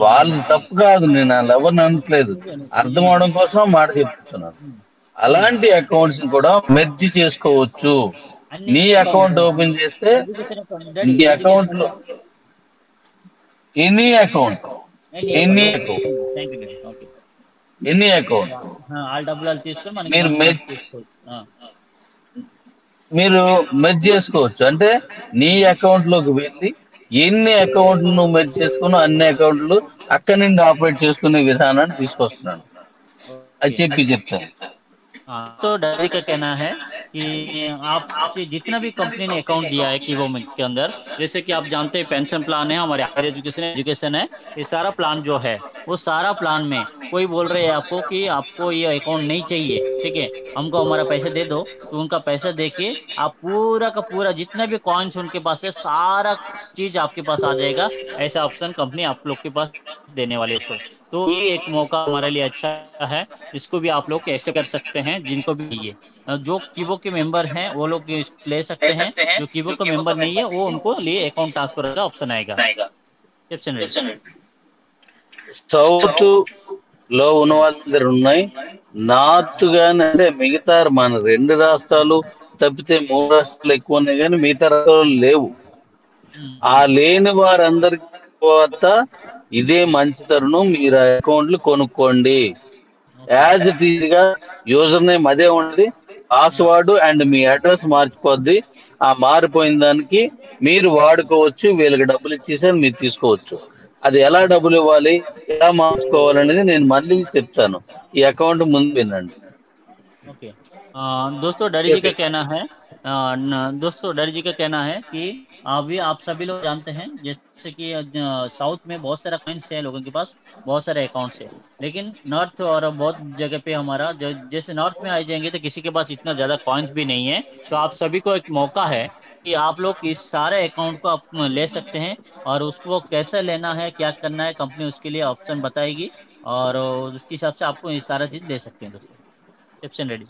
వాళ్ళు తప్పు కాదు, నేను వాళ్ళు ఎవరిని అనట్లేదు, అర్థం అవడం కోసం మాట చెప్తున్నాను. అలాంటి అకౌంట్స్ కూడా మెర్జ్ చేసుకోవచ్చు. అన్ని నీ అకౌంట్ ఓపెన్ చేస్తే ఎడ్యుకేషన్ అకౌంట్ డాడీ, నీ ఎడ్యుకేషన్ అకౌంట్ లో any account any any account, account thank you daddy. Okay any account వాళ్ళ డబ్బులు వాళ్ళు తీసుకొని మనకి మీరు మనం యూజ్ మెర్జ్ చేసుకోవచ్చు। మీరు మెర్జ్ చేసుకోవచ్చు. అంటే నీ అకౌంట్ లోకి వెళ్ళి ఎన్ని అకౌంట్లు నువ్వు మెర్జ్ చేసుకున్నా అన్ని అకౌంట్లు అక్కడి నుండి ఆపరేట్ చేసుకునే విధానాన్ని తీసుకొస్తున్నాను. అది ओके చెప్తాను. हाँ, तो डैडी का कहना है कि आप जितना भी कंपनी ने अकाउंट दिया है कि वो के अंदर, जैसे कि आप जानते हैं पेंशन प्लान है, हमारे हायर एजुकेशन एजुकेशन है, ये सारा प्लान जो है वो सारा प्लान में कोई बोल रहे हैं आपको कि आपको ये अकाउंट नहीं चाहिए, ठीक है, हमको हमारा पैसे दे दो, तो उनका पैसा दे के आप पूरा का पूरा जितना भी कॉइन्स उनके पास है सारा चीज आपके पास आ जाएगा। ऐसा ऑप्शन कंपनी आप लोग के पास देने वाली है उसको। तो ये एक मौका हमारे लिए अच्छा है, इसको भी आप लोग कैसे कर सकते हैं जिनको भी चाहिए। जो कीबो के मेंबर हैं वो लोग इसको ले सकते हैं, जो कीबो का मेंबर नहीं है वो उनको लिए अकाउंट ट्रांसफर का ऑप्शन आएगा। टिप्स एंड సౌత్ లో ఉన్న వాళ్ళ దగ్గర ఉన్నాయి, నార్త్ గాని అంటే మిగతా మన 2 రాష్ట్రాలు తప్పితే 3 రాష్ట్రాలు ఎక్కువ ఉన్నాయి కానీ మిగతా రాష్ట్రాలు లేవు. ఆ లేని వారందరికి తర్వాత ఇదే మంచి తరుణం, మీరు అకౌంట్లు కొనుక్కోండి. యాజ్ ఇట్ ఈజ్ గా యూజర్ నేమ్ అదే ఉంది, పాస్వర్డ్ అండ్ మీ అడ్రస్ మార్చిపోద్ది. ఆ మారిపోయిన దానికి మీరు వాడుకోవచ్చు, వీళ్ళకి డబ్బులు ఇచ్చేసి మీరు తీసుకోవచ్చు. అది ఎలా డబ్బులు ఇవ్వాలి, ఎలా మార్చుకోవాలనేది నేను మళ్ళీ చెప్తాను. ఈ అకౌంట్ ముందు వినండి. ओके दोस्तों डैडी जी का చెప్పి कहना है, दोस्तों डैडी जी का कहना है कि अभी आप सभी लोग जानते हैं जैसे कि साउथ में बहुत सारा कॉइन्स है लोगों के पास, बहुत सारे अकाउंट्स है। लेकिन नॉर्थ और बहुत जगह पे हमारा जैसे नॉर्थ में आ जाएंगे तो किसी के पास इतना ज्यादा कॉइन्स भी नहीं है। तो आप सभी को एक मौका है कि आप लोग इस सारे अकाउंट को आप ले सकते हैं। और उसको कैसे लेना है, क्या करना है, कंपनी उसके लिए ऑप्शन बताएगी। और उसके हिसाब से आपको ये सारा चीज ले सकते हैं दोस्तों। Tips and ready.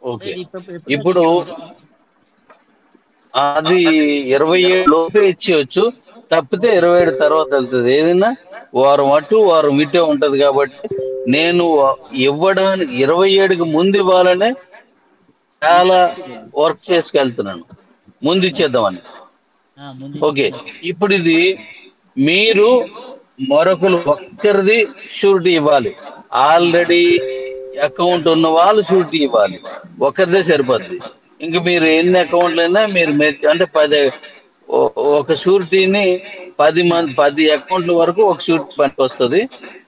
ఓకే. ఇప్పుడు ఇప్పుడు ఇష్యూ ఉంది। అది 27 లోపే ఇచ్చేయచ్చు. తప్పితే ఓకే. 27 తర్వాత వెళ్తుంది. ఏదైనా వారం అటు వారం ఇటే ఉంటది కాబట్టి నేను ఇవ్వడానికి 27కి ముందు ఇవ్వాలనే చాలా వర్క్ చేసుకెళ్తున్నాను. ముందు ఇచ్చేద్దామని. ముందు ఓకే. ఇచ్చేస్తే ఓకే. ఇప్పుడు ఇది మీరు మరొకరు ఒక్కరిది షూరిటీ ఇవ్వాలి. ఆల్రెడీ అకౌంట్ ఉన్న వాళ్ళు షూరిటీ ఇవ్వాలి. ఒకరిదే సరిపోద్ది. ఇంక మీరు ఎన్ని అకౌంట్లైనా మీరు అంటే 10 ఒక షూరిటీని 10 మంది 10 అకౌంట్ల వరకు ఒక షూరిటీ పనికి వస్తుంది.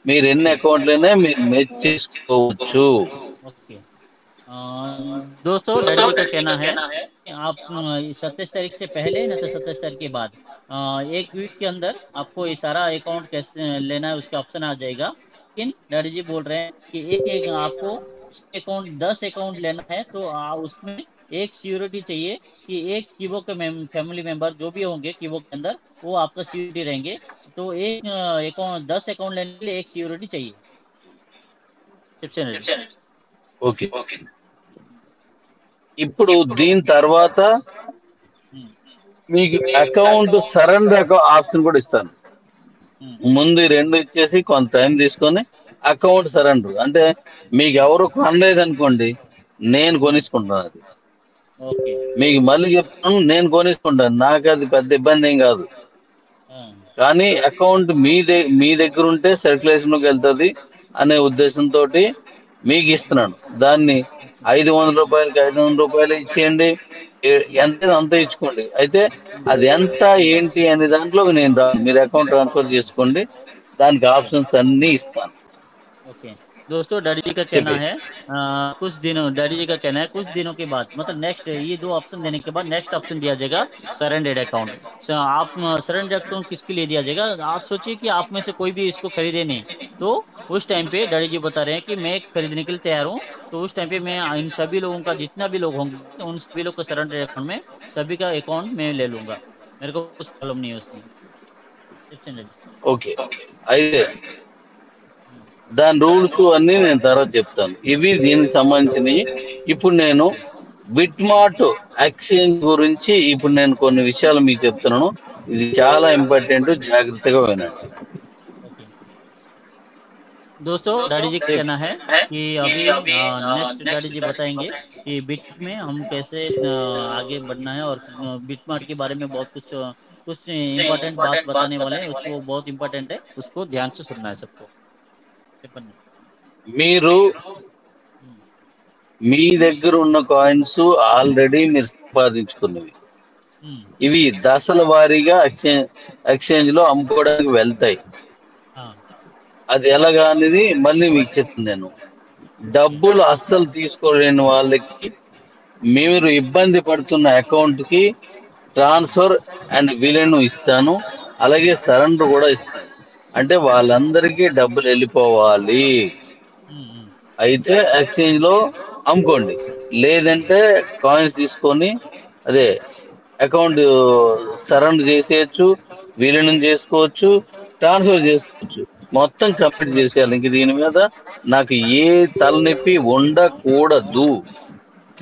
మీరు ఎన్ని ఓకే. అకౌంట్లైనా మీరు మెచ్ చేసుకోవచ్చు. ओके। अ, दोस्तों डैडी जी का कहना है कि आप 27 तारीख से पहले ना तो 27 तारीख के बाद 1 वीक के अंदर आपको ये सारा अकाउंट कैसे लेना है उसका ऑप्शन आ जाएगा। लेकिन डैडी जी बोल रहे हैं कि एक एक आपको अकाउंट 10 अकाउंट लेना है तो उसमें एक सिक्योरिटी चाहिए कि एक कीबो के फैमिली मेंबर जो भी होंगे कीबो के अंदर वो आपका सिक्योरिटी रहेंगे। तो एक अकाउंट 10 अकाउंट लेने के लिए एक सिक्योरिटी चाहिए। Chips ready. ఓకే. ఇప్పుడు దీని తర్వాత మీకు అకౌంట్ సరెండర్ ఆప్షన్ కూడా ఇస్తాను. ముందు ఈ రెండు ఇచ్చేసి కొంత టైం తీసుకొని అకౌంట్ సరెండర్ అంటే మీకు ఎవరు కొనలేదు అనుకోండి, నేను కొనిసుకుంటాను. అది ఓకే. మీకు మళ్ళీ చెప్తాను, నేను కొనిసుకుంటాను. నాకు అది పెద్ద ఇబ్బంది ఏం కాదు. కానీ అకౌంట్ మీ దగ్గర ఉంటే సర్క్యులేషన్ లోకి వెళ్తుంది అనే ఉద్దేశంతో మీకు ఇస్తున్నాను. దాన్ని రూపాయలకి 500 రూపాయలు ఇచ్చేయండి, ఎంత అంత ఇచ్చుకోండి. అయితే అది ఎంత ఏంటి అనే దాంట్లో నేను మీరు అకౌంట్ ట్రాన్స్ఫర్ చేసుకోండి. దానికి ఆప్షన్స్ అన్ని ఇస్తాను. ओके। दोस्तों डैडी जी का कहना చెప్పి है कुछ दिनों डैडी जी का कहना है कुछ दिनों के बाद मतलब नेक्स्ट ये दो ऑप्शन देने के बाद नेक्स्ट ऑप्शन दिया जाएगा सरेंडेड अकाउंट। आप सरेंडेड अकाउंट किसके लिए दिया जाएगा? आप सोचिए कि आप में से कोई भी इसको खरीदे नहीं तो उस टाइम पे डैडी जी बता रहे हैं कि मैं खरीदने के लिए तैयार हूँ। तो उस टाइम पे मैं इन सभी लोगों का जितना भी लोग होंगे उन सभी लोग को सरेंडेड अकाउंट में सभी का अकाउंट मैं ले लूंगा। मेरे को कुछ प्रॉब्लम नहीं है उसमें। ఓకే. అయితే దాని రూల్స్ అన్ని నేను తర్వాత చెప్తాను. ఇవి దీనికి సంబంధించినవి. ఇప్పుడు నేను బిట్మార్ట్ ఎక్స్చేంజ్ గురించి ఇప్పుడు నేను కొన్ని విషయాలు మీకు చెప్తున్నాను. ఇది చాలా ఇంపార్టెంట్, జాగ్రత్తగా వినండి. ओके। दोस्तों डैडी जी का कहना है कि अभी नेक्स्ट डैडी जी बताएंगे कि बिट में हम कैसे आगे बढ़ना है। और बिटमार्ट के बारे में बहुत कुछ इम्पोर्टेंट बात बताने वाले हैं। उसको बहुत इम्पोर्टेंट है, उसको ध्यान से सुनना है सबको। చెప్పండి। మీరు మీ దగ్గర ఉన్న కాయిన్స్ ఆల్రెడీ మీరు సంపాదించుకున్నవి. ఇవి దశల వారీగా ఎక్స్చేంజ్ లో అమ్ముకోవడానికి వెళ్తాయి. అది ఎలాగా అనేది మళ్ళీ మీకు చెప్తాను. నేను డబ్బులు అస్సలు తీసుకోలేని వాళ్ళకి మీరు ఇబ్బంది పడుతున్న అకౌంట్ కి ట్రాన్స్ఫర్ అండ్ విలను ఇస్తాను, అలాగే సరెండర్ కూడా ఇస్తాను. అంటే వాళ్ళందరికీ డబ్బులు వెళ్ళిపోవాలి. అయితే ఎక్స్చేంజ్ లో అమ్ముకోండి, లేదంటే కాయిన్స్ తీసుకొని అదే అకౌంట్ సరెండర్ చేసేయచ్చు, విలీనం చేసుకోవచ్చు, ట్రాన్స్ఫర్ చేసుకోవచ్చు. మొత్తం కంప్లీట్ చేసేయాలి. ఇంక దీని మీద నాకు ఏ తలనొప్పి ఉండకూడదు.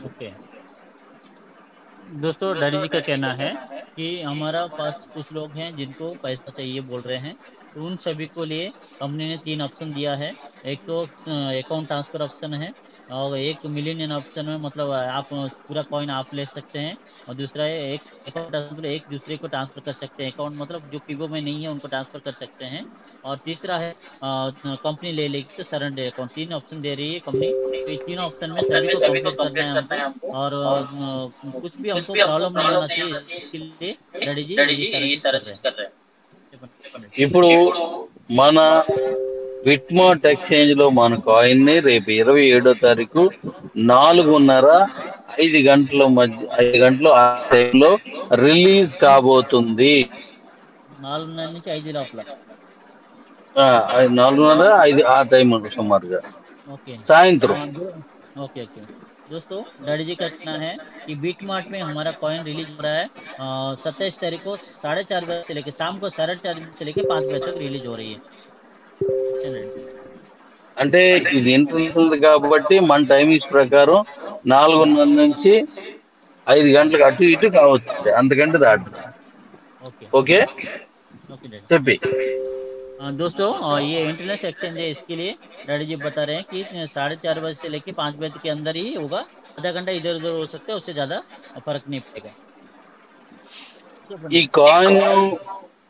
ओके। दोस्तों डैडी जी का कहना है कि हमारा पास कुछ लोग हैं जिनको पैसा चाहिए बोल रहे हैं। तो उन सभी को लिए कंपनी ने 3 ऑप्शन दिया है। एक तो अकाउंट ट्रांसफर ऑप्शन है और एक मिलियन ऑप्शन है, मतलब आप पूरा कॉइन आप ले सकते हैं। और दूसरा है एक अकाउंट ट्रांसफर, एक दूसरे को ट्रांसफर कर सकते हैं अकाउंट, मतलब जो पीगो में नहीं है उनको ट्रांसफर कर सकते हैं। और तीसरा है कंपनी ले लेगी तो सरेंडर अकाउंट। 3 ऑप्शन दे रही है कंपनी। तो ये 3 ऑप्शन में सभी को कंप्लीट करना है हमको। और कुछ भी हमको प्रॉब्लम नहीं होना चाहिए, इसके लिए डैडी जी ये सारा चीज कर रहे हैं। ఇప్పుడు మన బిట్మార్ట్ ఎక్స్చేంజ్ లో మన కాయిన్ ని రేపు 27వ తారీఖు 4:30 5 గంటల మధ్య 5 గంటలు ఆ టైంలో రిలీజ్ కాబోతుంది. 4:30 నుంచి 5 లోపల. 4:30 5 ఆ టైం సుమారుగా ओके। సాయంత్రం. ओके ओके दोस्तों, डैडी जी का कहना है कि बीट मार्ट में हमारा कॉइन रिलीज हो रहा है 27 तारीख को 4:30 बजे से लेके शाम को 4:30 बजे से लेके 5 बजे तक रिलीज हो रही है। अच्छा डैडी। అంటే ఇది ఇంటర్నేషనల్ కాబట్టి మన టైమింగ్స్ ప్రకారం 4:30 నుంచి 5 గంటలకు అటు ఇటు కావచ్చు, అంతకంటే దాటు. Okay okay okay daddy. చెప్పి. दोस्तों ये इंटरनेशनल एक्सचेंज है, इसके लिए डैडी जी बता रहे हैं कि 4:30 बजे से लेके 5 बजे के अंदर ही होगा। आधा घंटा इधर उधर हो सकता है, उससे ज्यादा फर्क नहीं पड़ेगा। ఈ కాయిన్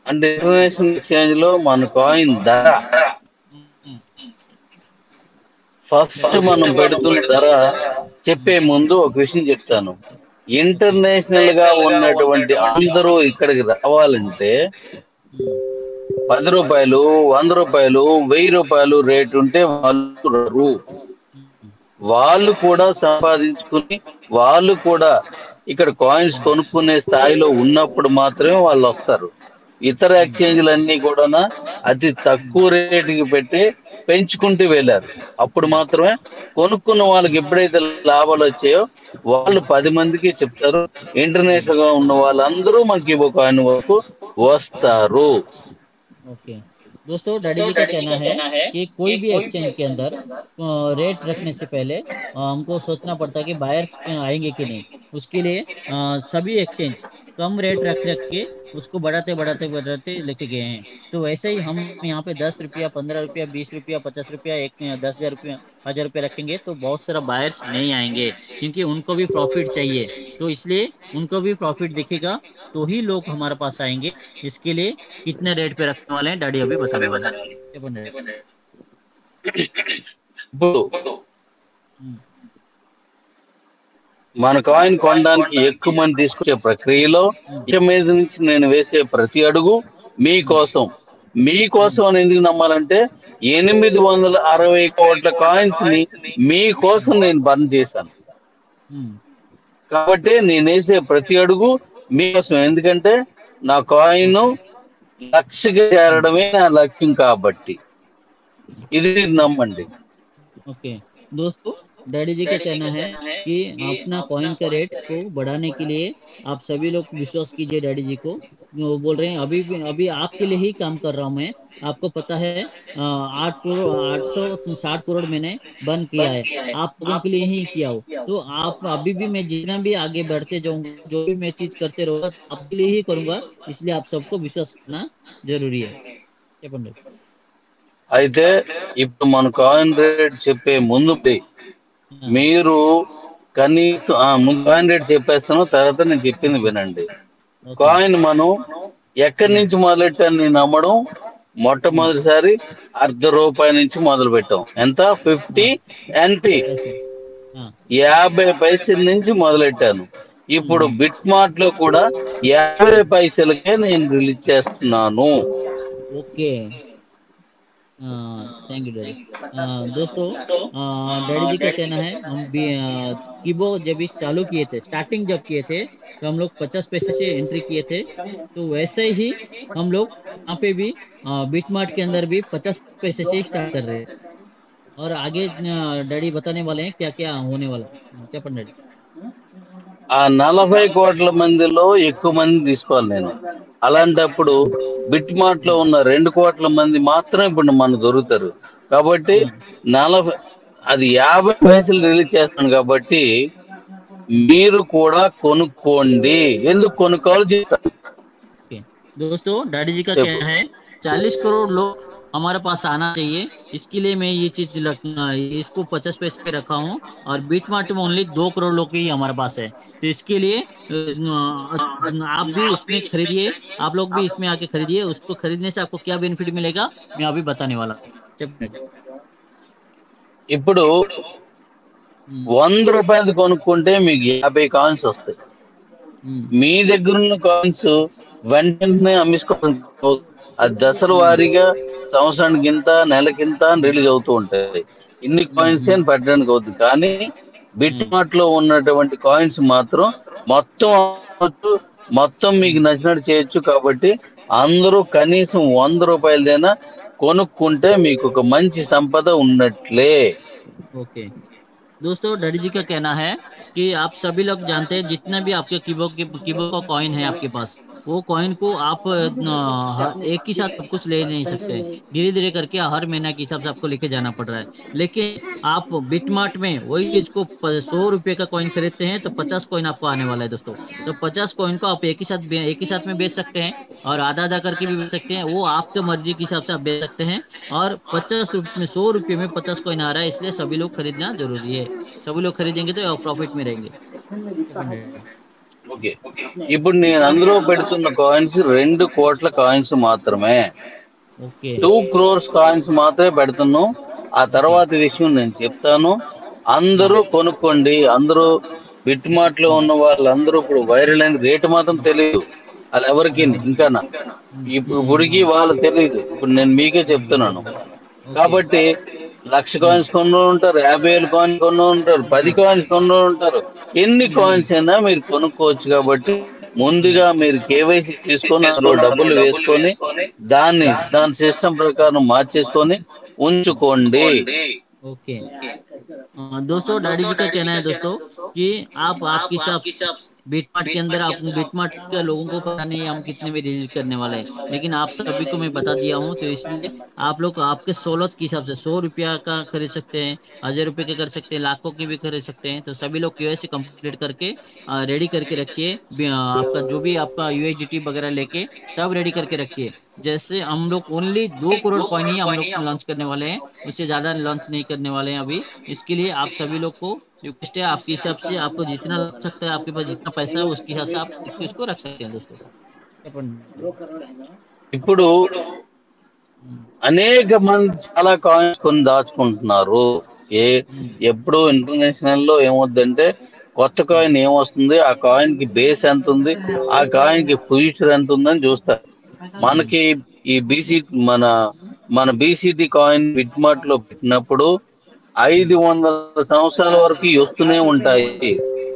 అంటే ఇంటర్నేషనల్ ఎక్స్చేంజ్ లో మన కాయిన్ ధర ఫస్ట్ మనం పెడుతున్న ధర చెప్పే ముందు ఒక విషయం చెప్తాను. ఇంటర్నేషనల్ గా ఉన్నటువంటి అందరూ ఇక్కడికి రావాలంటే 10 రూపాయలు 100 రూపాయలు 1000 రూపాయలు రేటు ఉంటే వాళ్ళు రారు. వాళ్ళు కూడా సంపాదించుకుని వాళ్ళు కూడా ఇక్కడ కాయిన్స్ కొనుక్కునే స్థాయిలో ఉన్నప్పుడు మాత్రమే వాళ్ళు వస్తారు. ఇతర ఎక్స్చేంజ్లన్నీ కూడా అతి తక్కువ రేటుకి పెట్టి పెంచుకుంటూ వెళ్ళారు. అప్పుడు మాత్రమే కొనుక్కున్న వాళ్ళకి ఎప్పుడైతే లాభాలు వచ్చాయో వాళ్ళు 10 మందికి చెప్తారు. ఇంటర్నేషనల్ గా ఉన్న వాళ్ళందరూ మనకి ఒక కాయిన్ వరకు వస్తారు. ओके दोस्तों, डैडी जी का कहना है कि कोई भी एक्सचेंज के अंदर रेट रखने से पहले हमको सोचना पड़ता है कि बायर्स आएंगे कि नहीं। उसके लिए सभी एक्सचेंज कम रेट रख रख के उसको बढ़ाते बढ़ाते बढ़ाते लेके गए हैं। तो वैसे ही हम यहाँ पे 10 रुपया 15 रुपया 20 रुपया 50 रुपया 10,000 रुपया 1,000 रुपया रखेंगे तो बहुत सारा बायर्स नहीं आएंगे, क्योंकि उनको भी प्रॉफिट चाहिए। तो इसलिए उनको भी प्रॉफिट दिखेगा तो ही लोग हमारे पास आएंगे। इसके लिए कितने रेट पे रखने वाले हैं डैडी अभी बताने वाले हैं। ये बन रहे हैं। ఇప్పుడు हम्म, మన కాయిన్ కొనడానికి ఎక్కువ మంది తీసుకొచ్చే ప్రక్రియలో ఇక మీద నుంచి నేను వేసే ప్రతి అడుగు మీకోసం అని ఎందుకు నమ్మాలంటే 860 కోట్ల కాయిన్స్ ని మీకోసం నేను బర్న్ చేశాను. हम्म, కాబట్టి నేను వేసే ప్రతి అడుగు మీకోసం. ఎందుకంటే నా కాయిన్ లక్షకి చేరడమే నా లక్ష్యం కాబట్టి ఇది నమ్మండి. ओके दोस्तों, डैडी जी का कहना है कि अपना कॉइन का रेट को बढ़ाने के लिए आप सभी लोग विश्वास कीजिए डैडी जी को। वो बोल रहे हैं अभी आपके लिए ही काम कर रहा हूँ मैं। आपको पता है 8 करोड़ 860 करोड़ मैंने बंद किया है, आप लोगों के लिए ही किया हो। तो आप अभी भी मैं जितना भी आगे बढ़ते जाऊंगा, जो भी मैं चीज करते रहूंगा आपके लिए ही करूंगा। इसलिए आप सबको विश्वास करना जरूरी है। क्या पंडित? అయితే ఇప్పుడు మన కాయిన్ రేట్ చెప్పే ముందు हाँ, మీరు కనీసం ముందు కాయిన్ రేట్ చెప్పేస్తాను, తర్వాత నేను చెప్పింది వినండి. ओके కాయిన్ మనం ఎక్కడి నుంచి మొదలెట్టాను నేను నమ్మడం, మొట్టమొదటిసారి ₹0.5 నుంచి మొదలు పెట్టాం. ఎంత? 50 NP, पैसे। हाँ 50 పైసల నుంచి మొదలెట్టాను. ఇప్పుడు బిట్ మార్ట్ లో కూడా 50 పైసలకే నేను రిలీజ్ చేస్తున్నాను. Okay thank you daddy. दोस्तों, डैडी जी का कहना है हम भी कीबो जब इस चालू किए थे, स्टार्टिंग जब किए थे तो हम लोग 50 पैसे से एंट्री किए थे। तो वैसे ही हम लोग यहाँ पे भी बिट मार्ट के अंदर भी 50 पैसे से ही स्टार्ट कर रहे हैं। और आगे डैडी बताने वाले हैं क्या क्या होने वाला है। क्या डैडी? ఆ 40 కోట్ల మందిలో ఎక్కువ మంది తీసుకోవాలి నేను. అలాంటప్పుడు బిట్ మార్ట్ లో ఉన్న 2 కోట్ల మంది మాత్రం ఇప్పుడు మనకు దొరుకుతారు. కాబట్టి 40 అది 50 పైసలు రిలీజ్ చేస్తాను. కాబట్టి మీరు కూడా కొనుక్కోండి. ఎందుకు కొనుక్కోవాలో చెప్తాను. ओके दोस्तों, डैडी जी का कहना है 40 करोड़ लोग हमारे पास आना चाहिए। इसके लिए मैं ये चीज इसको 50 पैसे पे रखा हूँ। और बीट मार्ट में ओनली 2 करोड़ लोग ही हमारे पास है। तो इसके लिए आप भी इसमें खरीदिए, आप लोग भी इसमें आके खरीदिए। उसको खरीदने से आपको क्या बेनिफिट मिलेगा मैं अभी बताने वाला हूँ। ఇప్పుడు 100 రూపాయలు కొనుక్కుంటే మీకు 50 కాయిన్స్ వస్తాయి. మీ దగ్గర ఉన్న కాయిన్స్ వెంటనే అమ్మేసుకోవడం కాదు. అది దశల వారీగా సంవత్సరానికి ఇంత నెలకింత రిలీజ్ అవుతూ ఉంటాయి. ఇన్ని కాయిన్స్ అని పెట్టడానికి అవుతుంది. కానీ బిట్ हम्म, మార్ట్ లో ఉన్నటువంటి కాయిన్స్ మాత్రం మొత్తం అమ్మొచ్చు, మొత్తం మీకు हम्म, నచ్చినట్టు చేయొచ్చు. కాబట్టి అందరూ కనీసం ₹100 కొనుక్కుంటే మీకు ఒక మంచి సంపద ఉన్నట్లే. ओके। दोस्तों डैडी जी का कहना है कि आप सभी लोग जानते हैं जितने भी आपके कीबो का कॉइन है आपके पास, वो कॉइन को आप एक ही साथ सब कुछ ले नहीं सकते। धीरे धीरे करके हर महीना के हिसाब से आपको लेके जाना पड़ रहा है। लेकिन आप बिटमार्ट में वही चीज को 100 रुपए का कॉइन खरीदते हैं तो 50 कॉइन आपको आने वाला है दोस्तों। तो 50 कॉइन को आप एक ही साथ में बेच सकते हैं और आधा आधा करके भी बेच सकते हैं, वो आपके मर्जी के हिसाब से आप बेच सकते हैं। और 50 रुपये में 100 रुपये में 50 कॉइन आ रहा है, इसलिए सभी लोग खरीदना जरूरी है। सभी लोग खरीदेंगे तो प्रॉफिट में रहेंगे। చెప్పండి। ఓకే. ఇప్పుడు నేను అందులో పెడుతున్న కాయిన్స్ 2 కోట్ల కాయిన్స్ మాత్రమే. ఓకే 2 crores కాయిన్స్ మాత్రమే పెడుతున్నాం. ఆ ఓకే తర్వాత విషయం నేను చెప్తాను. అందరూ కొనుక్కోండి. అందరూ బిట్ మార్ట్ లో ఉన్న వాళ్ళందరూ ఇప్పుడు వైరల్ అయిన రేటు మాత్రం తెలియదు. అది ఎవరికి ఇంకానా ఇప్పటికి వాళ్ళు తెలియదు. ఇప్పుడు నేను మీకే చెప్తున్నాను. ఓకే కాబట్టి 1,00,000 కాయిన్స్ కొన్న ఉంటారు, 50,000 కాయిన్స్ కొన్న ఉంటారు, 10 కాయిన్స్ కొన్న ఉంటారు. ఎన్ని కాయిన్స్ అయినా మీరు కొనుక్కోవచ్చు. కాబట్టి ముందుగా మీరు కేవైసీ చేసుకొని అందులో డబ్బులు వేసుకొని దాని సిస్టమ్ ప్రకారం మార్చేసుకొని ఉంచుకోండి. ओके। दोस्तों डैडी जी का कहना है दोस्तों कि आप आपके हिसाब से बीटमार्ट के अंदर आप बीटमार्ट के लोगों को पता नहीं हम कितने में रिलीज करने वाले हैं, लेकिन आप सभी को मैं बता दिया हूँ। तो इसलिए आप लोग आपके सहूलत के हिसाब से 100 रुपया का खरीद सकते हैं, 1,000 रुपये का कर सकते हैं, लाखों की भी खरीद सकते हैं। तो सभी लोग केवाईसी कंप्लीट करके रेडी करके रखिए। आपका जो भी आपका यूएसडीटी वगैरह लेके सब रेडी करके रखिए। जैसे हम लोग ओनली 2 करोड़ कॉइन ही हम लोग लॉन्च करने वाले हैं, उससे ज्यादा लॉन्च नहीं करने वाले हैं अभी। इसके लिए आप सभी लोग को रिक्वेस्ट है, आपके हिसाब से आपको जितना लग सकता है, आपके पास जितना पैसा है उसके हिसाब से आप इसको रख सकते हैं दोस्तों। చెప్పండి। ఇప్పుడు అనేక మంది చాలా కాయిన్స్ కొని దాచుకుంటున్నారు. ఏ ఎప్పుడు ఇంటర్నేషనల్ లో ఏమవుద్దంటే కొత్త కాయిన్ ఏమొస్తుంది, ఆ కాయిన్ కి బేస్ ఎంత ఉంది, ఆ కాయిన్ కి ఫ్యూచర్ ఎంత ఉందని చూస్తారు. మనకి ఈ బీసీ మన మన బీసీటీ కాయిన్ బిట్మార్ట్ లో పెట్టినప్పుడు 500 సంవత్సరాల వరకు వస్తూనే ఉంటాయి,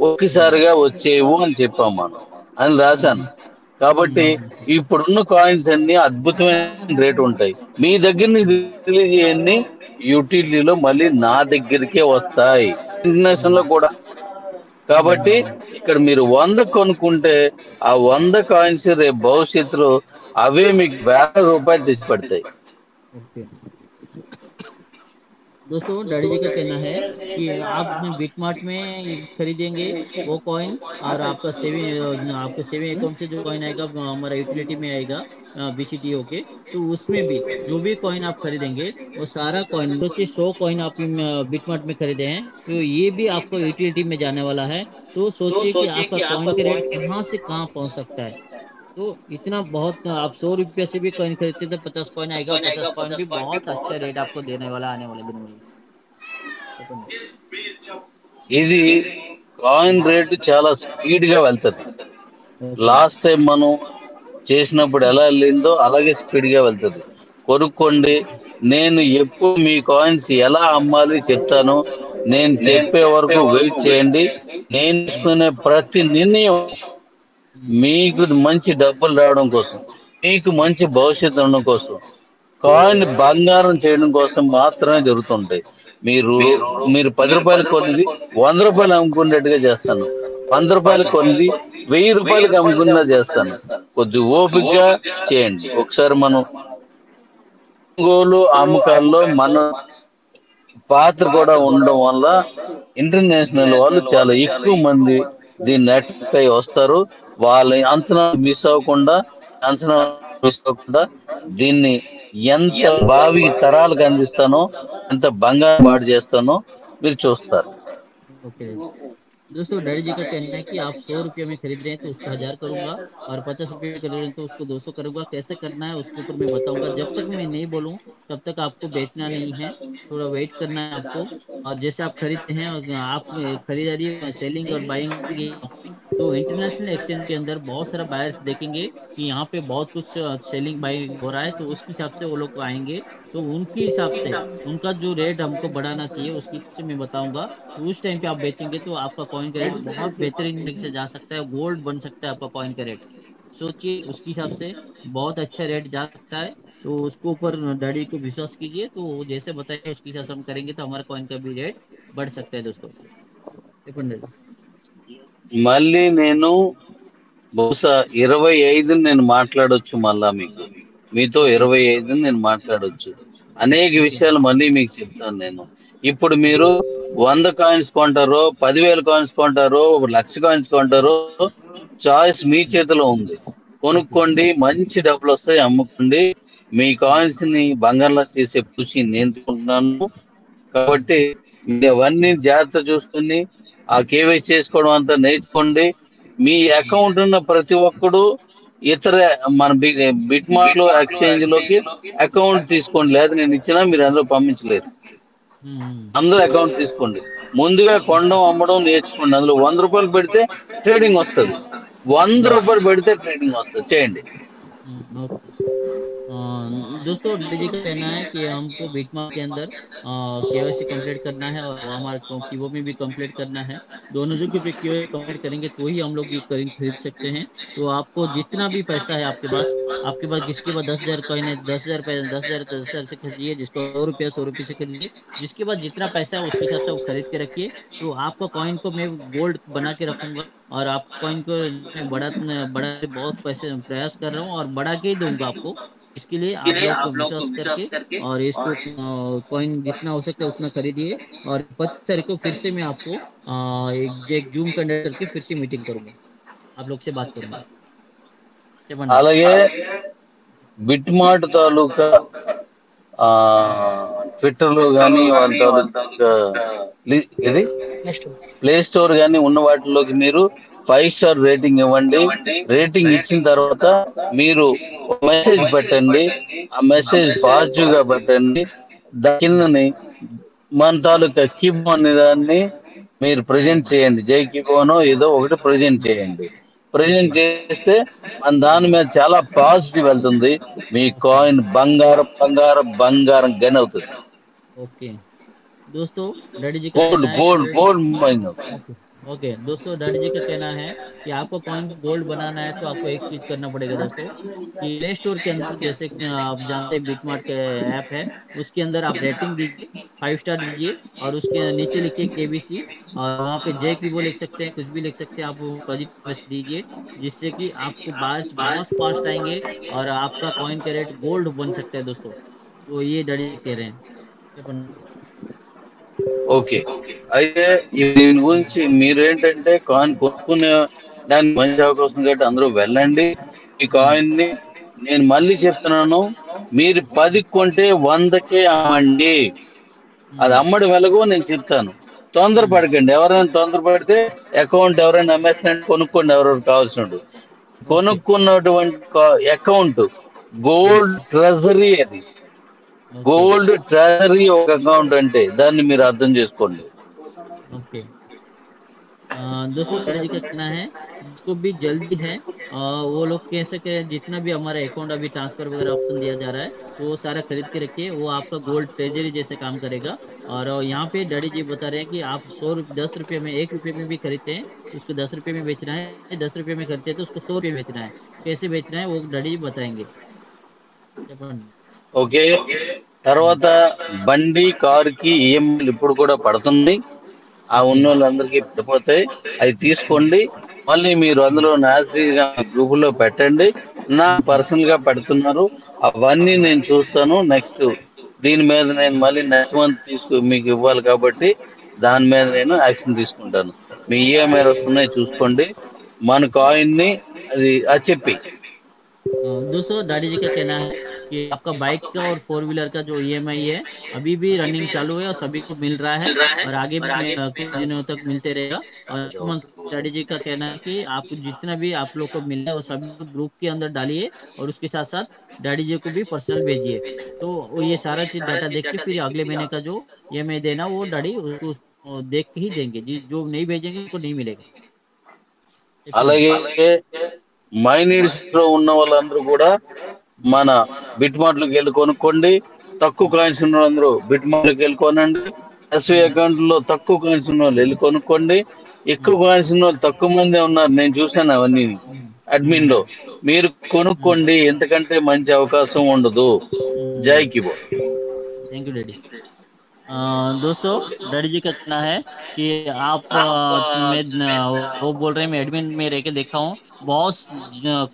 ఒక్కసారిగా వచ్చేవు అని చెప్పాం మనం, అని రాశాను. కాబట్టి ఇప్పుడున్న కాయిన్స్ అన్ని అద్భుతమైన రేటు ఉంటాయి. మీ దగ్గర నుంచి రిలీజ్ చేయన్ని యూటిలిటీలో మళ్ళీ నా దగ్గరికే వస్తాయి, ఇంటర్నేషనల్ లో కూడా. కాబట్టి ఇక్కడ మీరు 100 కొనుక్కుంటే ఆ 100 కాయిన్స్ రేపు భవిష్యత్తులో అవే మీకు ₹1,000 తెచ్చి పెడతాయి. ओके। दोस्तों डैडी जी का कहना है कि आप बिटमार्ट में ये खरीदेंगे वो कॉइन, और आपका सेविंग अकाउंट से जो कॉइन आएगा वो हमारा यूटिलिटी में आएगा बीसीटी होके। तो उसमें भी जो भी कॉइन आप खरीदेंगे वो सारा कॉइन, सोचिए 100 कॉइन आप बिटमार्ट में खरीदे हैं तो ये भी आपको यूटिलिटी में जाने वाला है। तो सोचिए कि आपका कॉइन का रेट कहाँ से कहाँ पहुंच सकता है। तो इतना बहुत, आप 100 रुपये से भी कॉइन खरीदते तो 50 कॉइन आएगा, और 50 कॉइन भी बहुत अच्छा रेट आपको देने वाला आने वाले दिनों में। చెప్పండి। ఇది కాయిన్ రేటు చాలా స్పీడ్ గా వెళ్తది. ఓకే లాస్ట్ టైం మనం చేసినప్పుడు ఎలా వెళ్ళిందో అలాగే స్పీడ్ గా వెళ్తది. కొనుక్కోండి. నేను ఎప్పుడు మీ కాయిన్స్ ఎలా అమ్మాలి చెప్తాను. నేను చెప్పే వరకు వెయిట్ చేయండి. నేను తీసుకునే ప్రతి నిర్ణయం మీకు మంచి డబ్బులు రావడం కోసం, మీకు మంచి భవిష్యత్తు ఉండడం కోసం, కాయిన్ బంగారం చేయడం కోసం మాత్రమే జరుగుతుంటాయి. మీరు మీరు ₹10 కొన్నది ₹100 అమ్ముకునేట్టుగా చేస్తాను. ₹100 కొన్నది ₹1,000కి అమ్ముకున్నా చేస్తాను. కొద్ది ఓపికగా చేయండి. ఒకసారి మనం కొనుగోలు అమ్మకాల్లో మన పాత్ర కూడా ఉండడం వల్ల ఇంటర్నేషనల్ వాళ్ళు చాలా ఎక్కువ మంది దీన్ని అట్రాక్ట్ అయ్యి వస్తారు. వాళ్ళ అంచనా మిస్ అవ్వకుండా దీన్ని ఎంత భావి తరాలకు అందిస్తానో, ఎంత బంగారం పాడు చేస్తానో మీరు చూస్తారు. ओके। दोस्तों डैडी जी का कहना है कि आप 100 रुपये में खरीद रहे हैं तो उसका 1,000 करूंगा, और 50 रुपये में खरीद रहे हैं तो उसको 200 करूंगा। कैसे करना है उसके ऊपर मैं बताऊंगा। जब तक मैं नहीं बोलूं तब तक आपको बेचना नहीं है, थोड़ा वेट करना है आपको। और जैसे आप खरीदते हैं और आप खरीदारी सेलिंग और बाइंग तो इंटरनेशनल एक्सचेंज के अंदर बहुत सारा बायर्स देखेंगे कि यहाँ पे बहुत कुछ सेलिंग बाई हो रहा है, तो उसके हिसाब से वो लोग आएंगे। तो उनके हिसाब से उनका जो रेट हमको बढ़ाना चाहिए उसके हिसाब से मैं बताऊंगा। तो उस टाइम पे आप बेचेंगे तो आपका कॉइन का रेट बहुत बेहतरीन तरीके से जा सकता है, गोल्ड बन सकता है आपका कॉइन का रेट। सोचिए उसके हिसाब से बहुत अच्छा रेट जा सकता है। तो उसको ऊपर डैडी को विश्वास कीजिए, तो वो जैसे बताएंगे उसके हिसाब से हम करेंगे तो हमारा कॉइन का भी रेट बढ़ सकता है दोस्तों। ये पंडित जी। మళ్ళీ నేను బహుశా 25 నేను మాట్లాడొచ్చు మళ్ళా మీతో ఓకే 25 నేను మాట్లాడొచ్చు. అనేక ఓకే విషయాలు మళ్ళీ మీకు చెప్తాను నేను. ఇప్పుడు మీరు 100 కాయిన్స్ కొంటారో, 10,000 కాయిన్స్ కొంటారో, 1,00,000 కాయిన్స్ కొంటారో చాయిస్ మీ చేతిలో ఉంది. ఓకే కొనుక్కోండి, మంచి డబ్బులు వస్తాయి, అమ్ముకోండి. మీ కాయిన్స్ ని బంగారంలా చేసే కృషి నేను తీసుకుంటున్నాను. కాబట్టి మీరు అవన్నీ జాగ్రత్త చూసుకుని ఆ కేవై చేసుకోవడం అంతా నేర్చుకోండి. మీ అకౌంట్ ఉన్న ప్రతి ఒక్కడు ఇతర మన బిట్ మార్ట్ లో ఎక్స్చేంజ్ లోకి అకౌంట్ తీసుకోండి. లేదా నేను ఇచ్చినా మీరు అందులో పంపించలేరు. అందరూ అకౌంట్ తీసుకోండి. ముందుగా కొనడం అమ్మడం నేర్చుకోండి. అందులో 100 రూపాయలు పెడితే ట్రేడింగ్ వస్తుంది, 100 రూపాయలు పెడితే ట్రేడింగ్ వస్తుంది. చేయండి. ओके। अ, दोस्तों डीडी जी का कहना है कि हमको बिटमार्क के अंदर केवाईसी कंप्लीट करना है और हमारे पीओ में भी कंप्लीट करना है। दोनों जगह पे केवाईसी कंप्लीट करेंगे तो ही हम लोग ये खरीद सकते हैं। तो आपको जितना भी पैसा है आपके पास किसके पास 10,000 कॉइन है, 10,000 पैसे 10,000 10,000 से खरीदिए, जिसको 100 रुपया 100 रुपये से खरीदिए। जिसके पास जितना पैसा है उसके हिसाब से वो खरीद के रखिए। तो आपका कॉइन को मैं गोल्ड बना के रखूंगा और आप कॉइन को मैं बड़ा बहुत पैसे प्रयास कर रहा हूँ और बढ़ा के ही दूंगा आपको। इसके लिए आप लोग को विश्वास करके और इसको कॉइन जितना हो सकता है उतना खरीदिए। और 25 तारीख को फिर से मैं आपको एक जूम कंडक्ट करके फिर से मीटिंग करूंगा, आप लोग से बात करूंगा। क्या पंडित। అలాగే బిట్ మార్ట్ తాలూకా ఆ ట్విట్టర్ లో గానీ వాళ్ళ తాలూకా ఇది ప్లే స్టోర్ గానీ ఉన్న వాటిలోకి మీరు 5 స్టార్ రేటింగ్ ఇవ్వండి. రేటింగ్ ఇచ్చిన తర్వాత మీరు ఒక మెసేజ్ పెట్టండి. ఆ మెసేజ్ పాజిటివ్ గా పెట్టండి. దాని కిందని మన తాలూకా కీబో అనే దాన్ని మీరు ప్రజెంట్ చేయండి. జై కీబోనో ఏదో ఒకటి ప్రజెంట్ చేయండి. ప్రజెంట్ చేస్తే మన దాని మీద చాలా పాజిటివ్ వెళ్తుంది. మీ ओके కాయిన్ బంగారం బంగారం బంగారం గని అవుతుంది. ओके दोस्तों, डैडी जी का గోల్డ్ कहना है గోల్డ్ कि గోల్డ్ మైన్ అవుతుంది. ओके ओके दोस्तों, डैडी जी का कहना है कि आपको कॉइन को गोल्ड बनाना है तो आपको एक चीज करना पड़ेगा दोस्तों, कि प्ले स्टोर के अंदर जैसे कि आप जानते हैं बिटमार्ट के ऐप है, उसके अंदर आप रेटिंग दीजिए, 5 स्टार दीजिए और उसके नीचे लिखिए केबीसी। और वहाँ पे जे की वो लिख सकते हैं, कुछ भी लिख सकते हैं, आप पॉजिटिव दीजिए, जिससे कि आपको बारिश बहुत फास्ट आएंगे और आपका कॉइन का रेट गोल्ड बन सकता है दोस्तों। तो ये डैडी जी कह रहे हैं। क्या ఓకే. అయితే దీని గురించి మీరేంటంటే కాయిన్ కొనుక్కునే దానికి మంచి అవకాశం కాబట్టి అందరూ వెళ్ళండి. ఈ కాయిన్ ని నేను మళ్ళీ చెప్తున్నాను, మీరు 10 కొంటే 100కే అమ్మండి. అది అమ్మడి వెలగో నేను చెప్తాను. తొందరపడకండి. ఎవరైనా తొందరపడితే అకౌంట్ ఎవరైనా అమ్మేసినట్టు కొనుక్కోండి, ఎవరెవరు కావాల్సినట్టు. ओके కొనుక్కున్నటువంటి అకౌంట్ గోల్డ్ ట్రెజరీ అది. ओके గోల్డ్ ట్రెజరీ ఒక అకౌంట్ అంటే దాన్ని మీరు అర్థం చేసుకోండి. ओके दोस्तों, डैडी जी का कहना है जिसको भी जल्दी है वो लोग कैसे के जितना भी हमारा अकाउंट अभी ट्रांसफर वगैरह ऑप्शन दिया जा रहा है तो वो सारा खरीद के रखिए, वो आपका गोल्ड ट्रेजरी जैसे काम करेगा। और यहाँ पे डैडी जी बता रहे हैं कि आप 10 रुपये में 1 रुपये में भी खरीदते हैं तो उसको 10 रुपये में बेचना है, 10 रुपये में खरीदते हैं तो उसको 100 रुपये बेचना है। कैसे बेचना है वो डैडी जी बताएंगे। ఓకే. తర్వాత బండి కారుకి ఈఎంఐలు ఇప్పుడు కూడా పడుతుంది. ఆ ओके ఉన్న వాళ్ళందరికీ పడిపోతాయి. అవి తీసుకోండి. మళ్ళీ మీరు అందులో నాసీగా గ్రూప్ లో పెట్టండి. నా పర్సనల్ గా పెడుతున్నారు, అవన్నీ నేను చూస్తాను. నెక్స్ట్ దీని మీద నేను మళ్ళీ నెక్స్ట్ మంత్ మీకు ఇవ్వాలి కాబట్టి దాని మీద నేను యాక్షన్ తీసుకుంటాను. మీ ఈఎంఐలు వస్తున్నాయి చూసుకోండి. మన కాయిన్ ని అది చెప్పి दोस्तों, डैडी जी का कहना है कि आपका बाइक का और 4 व्हीलर का जो ईएमआई है अभी भी रनिंग चालू है और सभी को मिल रहा है और आगे भी कुछ दिनों तक मिलते रहेगा। और इस मंथ डैडी जी का कहना है कि आप जितना भी आप लोग को मिल रहा है वो सभी ग्रुप के अंदर डालिए और उसके साथ साथ डैडी जी को भी पर्सनल भेजिए। तो वो ये सारा चीज डाटा देख के फिर अगले महीने का जो ईएमआई देना वो डैडी उसको देख के ही देंगे जी, जो नहीं भेजेंगे उनको नहीं मिलेगा। చెప్పండి. అలాగే మైనీడ్స్ లో ఉన్న వాళ్ళందరూ కూడా మన బిట్ మార్ట్లోకి వెళ్ళి కొనుక్కోండి. తక్కువ కాయిన్స్ ఉన్న వాళ్ళందరూ బిట్ మార్ట్లోకి వెళ్ళి కొనండి. ఎస్వి అకౌంట్ లో తక్కువ కాయిన్స్ ఉన్న వాళ్ళు వెళ్ళి కొనుక్కోండి. ఎక్కువ కాయిన్స్ ఉన్న వాళ్ళు తక్కువ మందే ఉన్నారు, నేను చూశాను అవన్నీ అడ్మిన్ లో. మీరు కొనుక్కోండి, ఎంతకంటే మంచి అవకాశం ఉండదు. జై కిబో. Thank you daddy. दोस्तों, डैडी जी का कहना है कि आप वो बोल रहे हैं, मैं एडमिन में रह के देखा हूँ, बहुत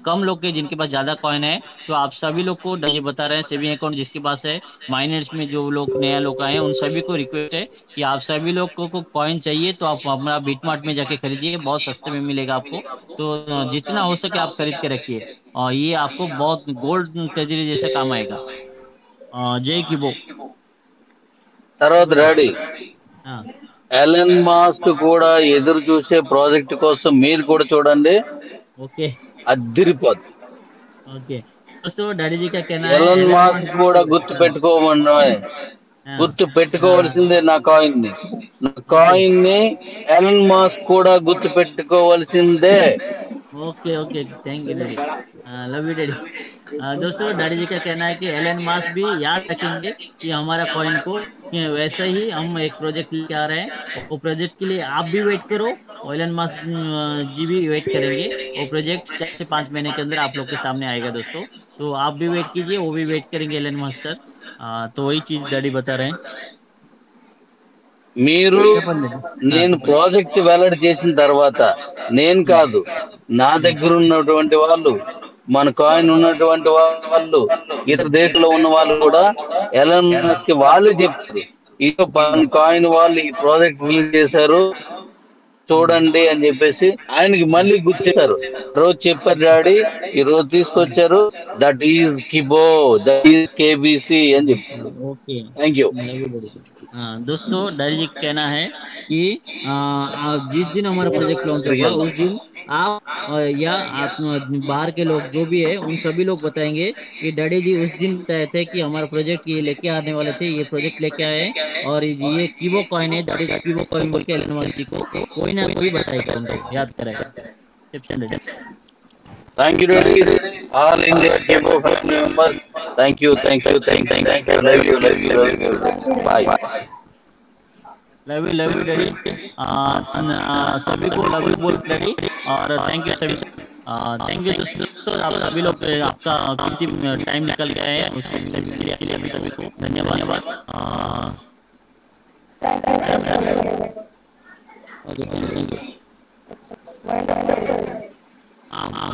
कम लोग के जिनके पास ज्यादा कॉइन है। तो आप सभी लोग को डैडी बता रहे हैं, सेविंग अकाउंट जिसके पास है, माइनर्स में जो लोग नया लोग आए हैं, उन सभी को रिक्वेस्ट है कि आप सभी लोग को कॉइन चाहिए तो आप हमारा बिटमार्ट में जाके खरीदिए, बहुत सस्ते में मिलेगा आपको। तो जितना हो सके आप खरीद के रखिए, और ये आपको बहुत गोल्ड ट्रेजरी जैसे काम आएगा। जय किबो। తర్వాత बोलिए। డాడీ, हाँ। ఎలన్ మాస్క్ కూడా ఎదురు చూసే ప్రాజెక్ట్ కోసం మీరు కూడా చూడండి, ओके। అద్దిరిపోద్ది. ओके दोस्तों, डैडी जी का कहना है ఎలన్ एलन మాస్క్ కూడా గుర్తు मस्क। हाँ। పెట్టుకోమన్నాయి. हाँ। గుర్తు हाँ। పెట్టుకోవాల్సిందే నా కాయిన్ ని. నా ओके। కాయిన్ ని ఎలన్ మాస్క్ కూడా గుర్తు పెట్టుకోవాల్సిందే. Okay okay thank you daddy. Love you daddy. दोस्तों, डैडी जी का कहना है कि एलन मास्क भी याद रखेंगे कि हमारा कॉइन को, कि वैसे ही हम एक प्रोजेक्ट लेके आ रहे हैं। वो प्रोजेक्ट के लिए आप भी वेट करो, और एलन मास्क जी भी वेट करेंगे। वो प्रोजेक्ट 4 से 5 महीने के अंदर आप लोग के सामने आएगा दोस्तों। तो आप भी वेट कीजिए, वो भी वेट करेंगे एलन मास्क सर। तो वही चीज डैडी बता रहे हैं। మీరు చెప్పండి డాడీ। నేను చెప్పండి। ప్రాజెక్ట్ వెల్లడి చేసిన తర్వాత, నేను కాదు, నా దగ్గర ఉన్నటువంటి వాళ్ళు, మన కాయిన్ ఉన్నటువంటి వాళ్ళు, ఇతర దేశంలో ఉన్న వాళ్ళు కూడా ఎలాన్ మస్క్ కి వాళ్ళే చెప్తారు, ఇదో కాయిన్ వాళ్ళు ఈ ప్రాజెక్ట్ రిలీజ్ చేశారు చూడండి అని చెప్పేసి ఆయనకి మళ్ళీ గుర్తిస్తారు. రోజు చెప్పారు డాడీ, ఈ రోజు తీసుకొచ్చారు, దట్ ఈజ్ కిబో, దట్ ఈజ్ కేబిసి అని చెప్తారు. Okay. Thank you. Love you daddy. हाँ दोस्तों, डैडी जी का कहना है कि जिस दिन हमारा प्रोजेक्ट लॉन्च తిరిగి होगा వెళ్దాం. उस दिन आप या आप बाहर के लोग जो भी है उन सभी लोग बताएंगे कि डैडी जी उस दिन बताए थे कि हमारा प्रोजेक्ट ये लेके आने वाले थे, ये प्रोजेक्ट लेके आए हैं, और ये कीबो कॉइन है, दैट इज कीबो कॉइन बोल के एलन मस्क जी को कोई ना कोई बताएगा, उनको याद कराएगा। Tips and Thank you, ladies. All India Kebo family members. Thank you, thank you, thank you, thank you. Love you, love you, love you. Bye. Love you daddy. सभी को लव यू बोल डैडी, और थैंक यू सभी। थैंक यू दोस्तों, आप सभी लोग आपका कीमती टाइम निकल गया है, उसके लिए सभी को धन्यवाद। Okay thank you. हाँ हाँ।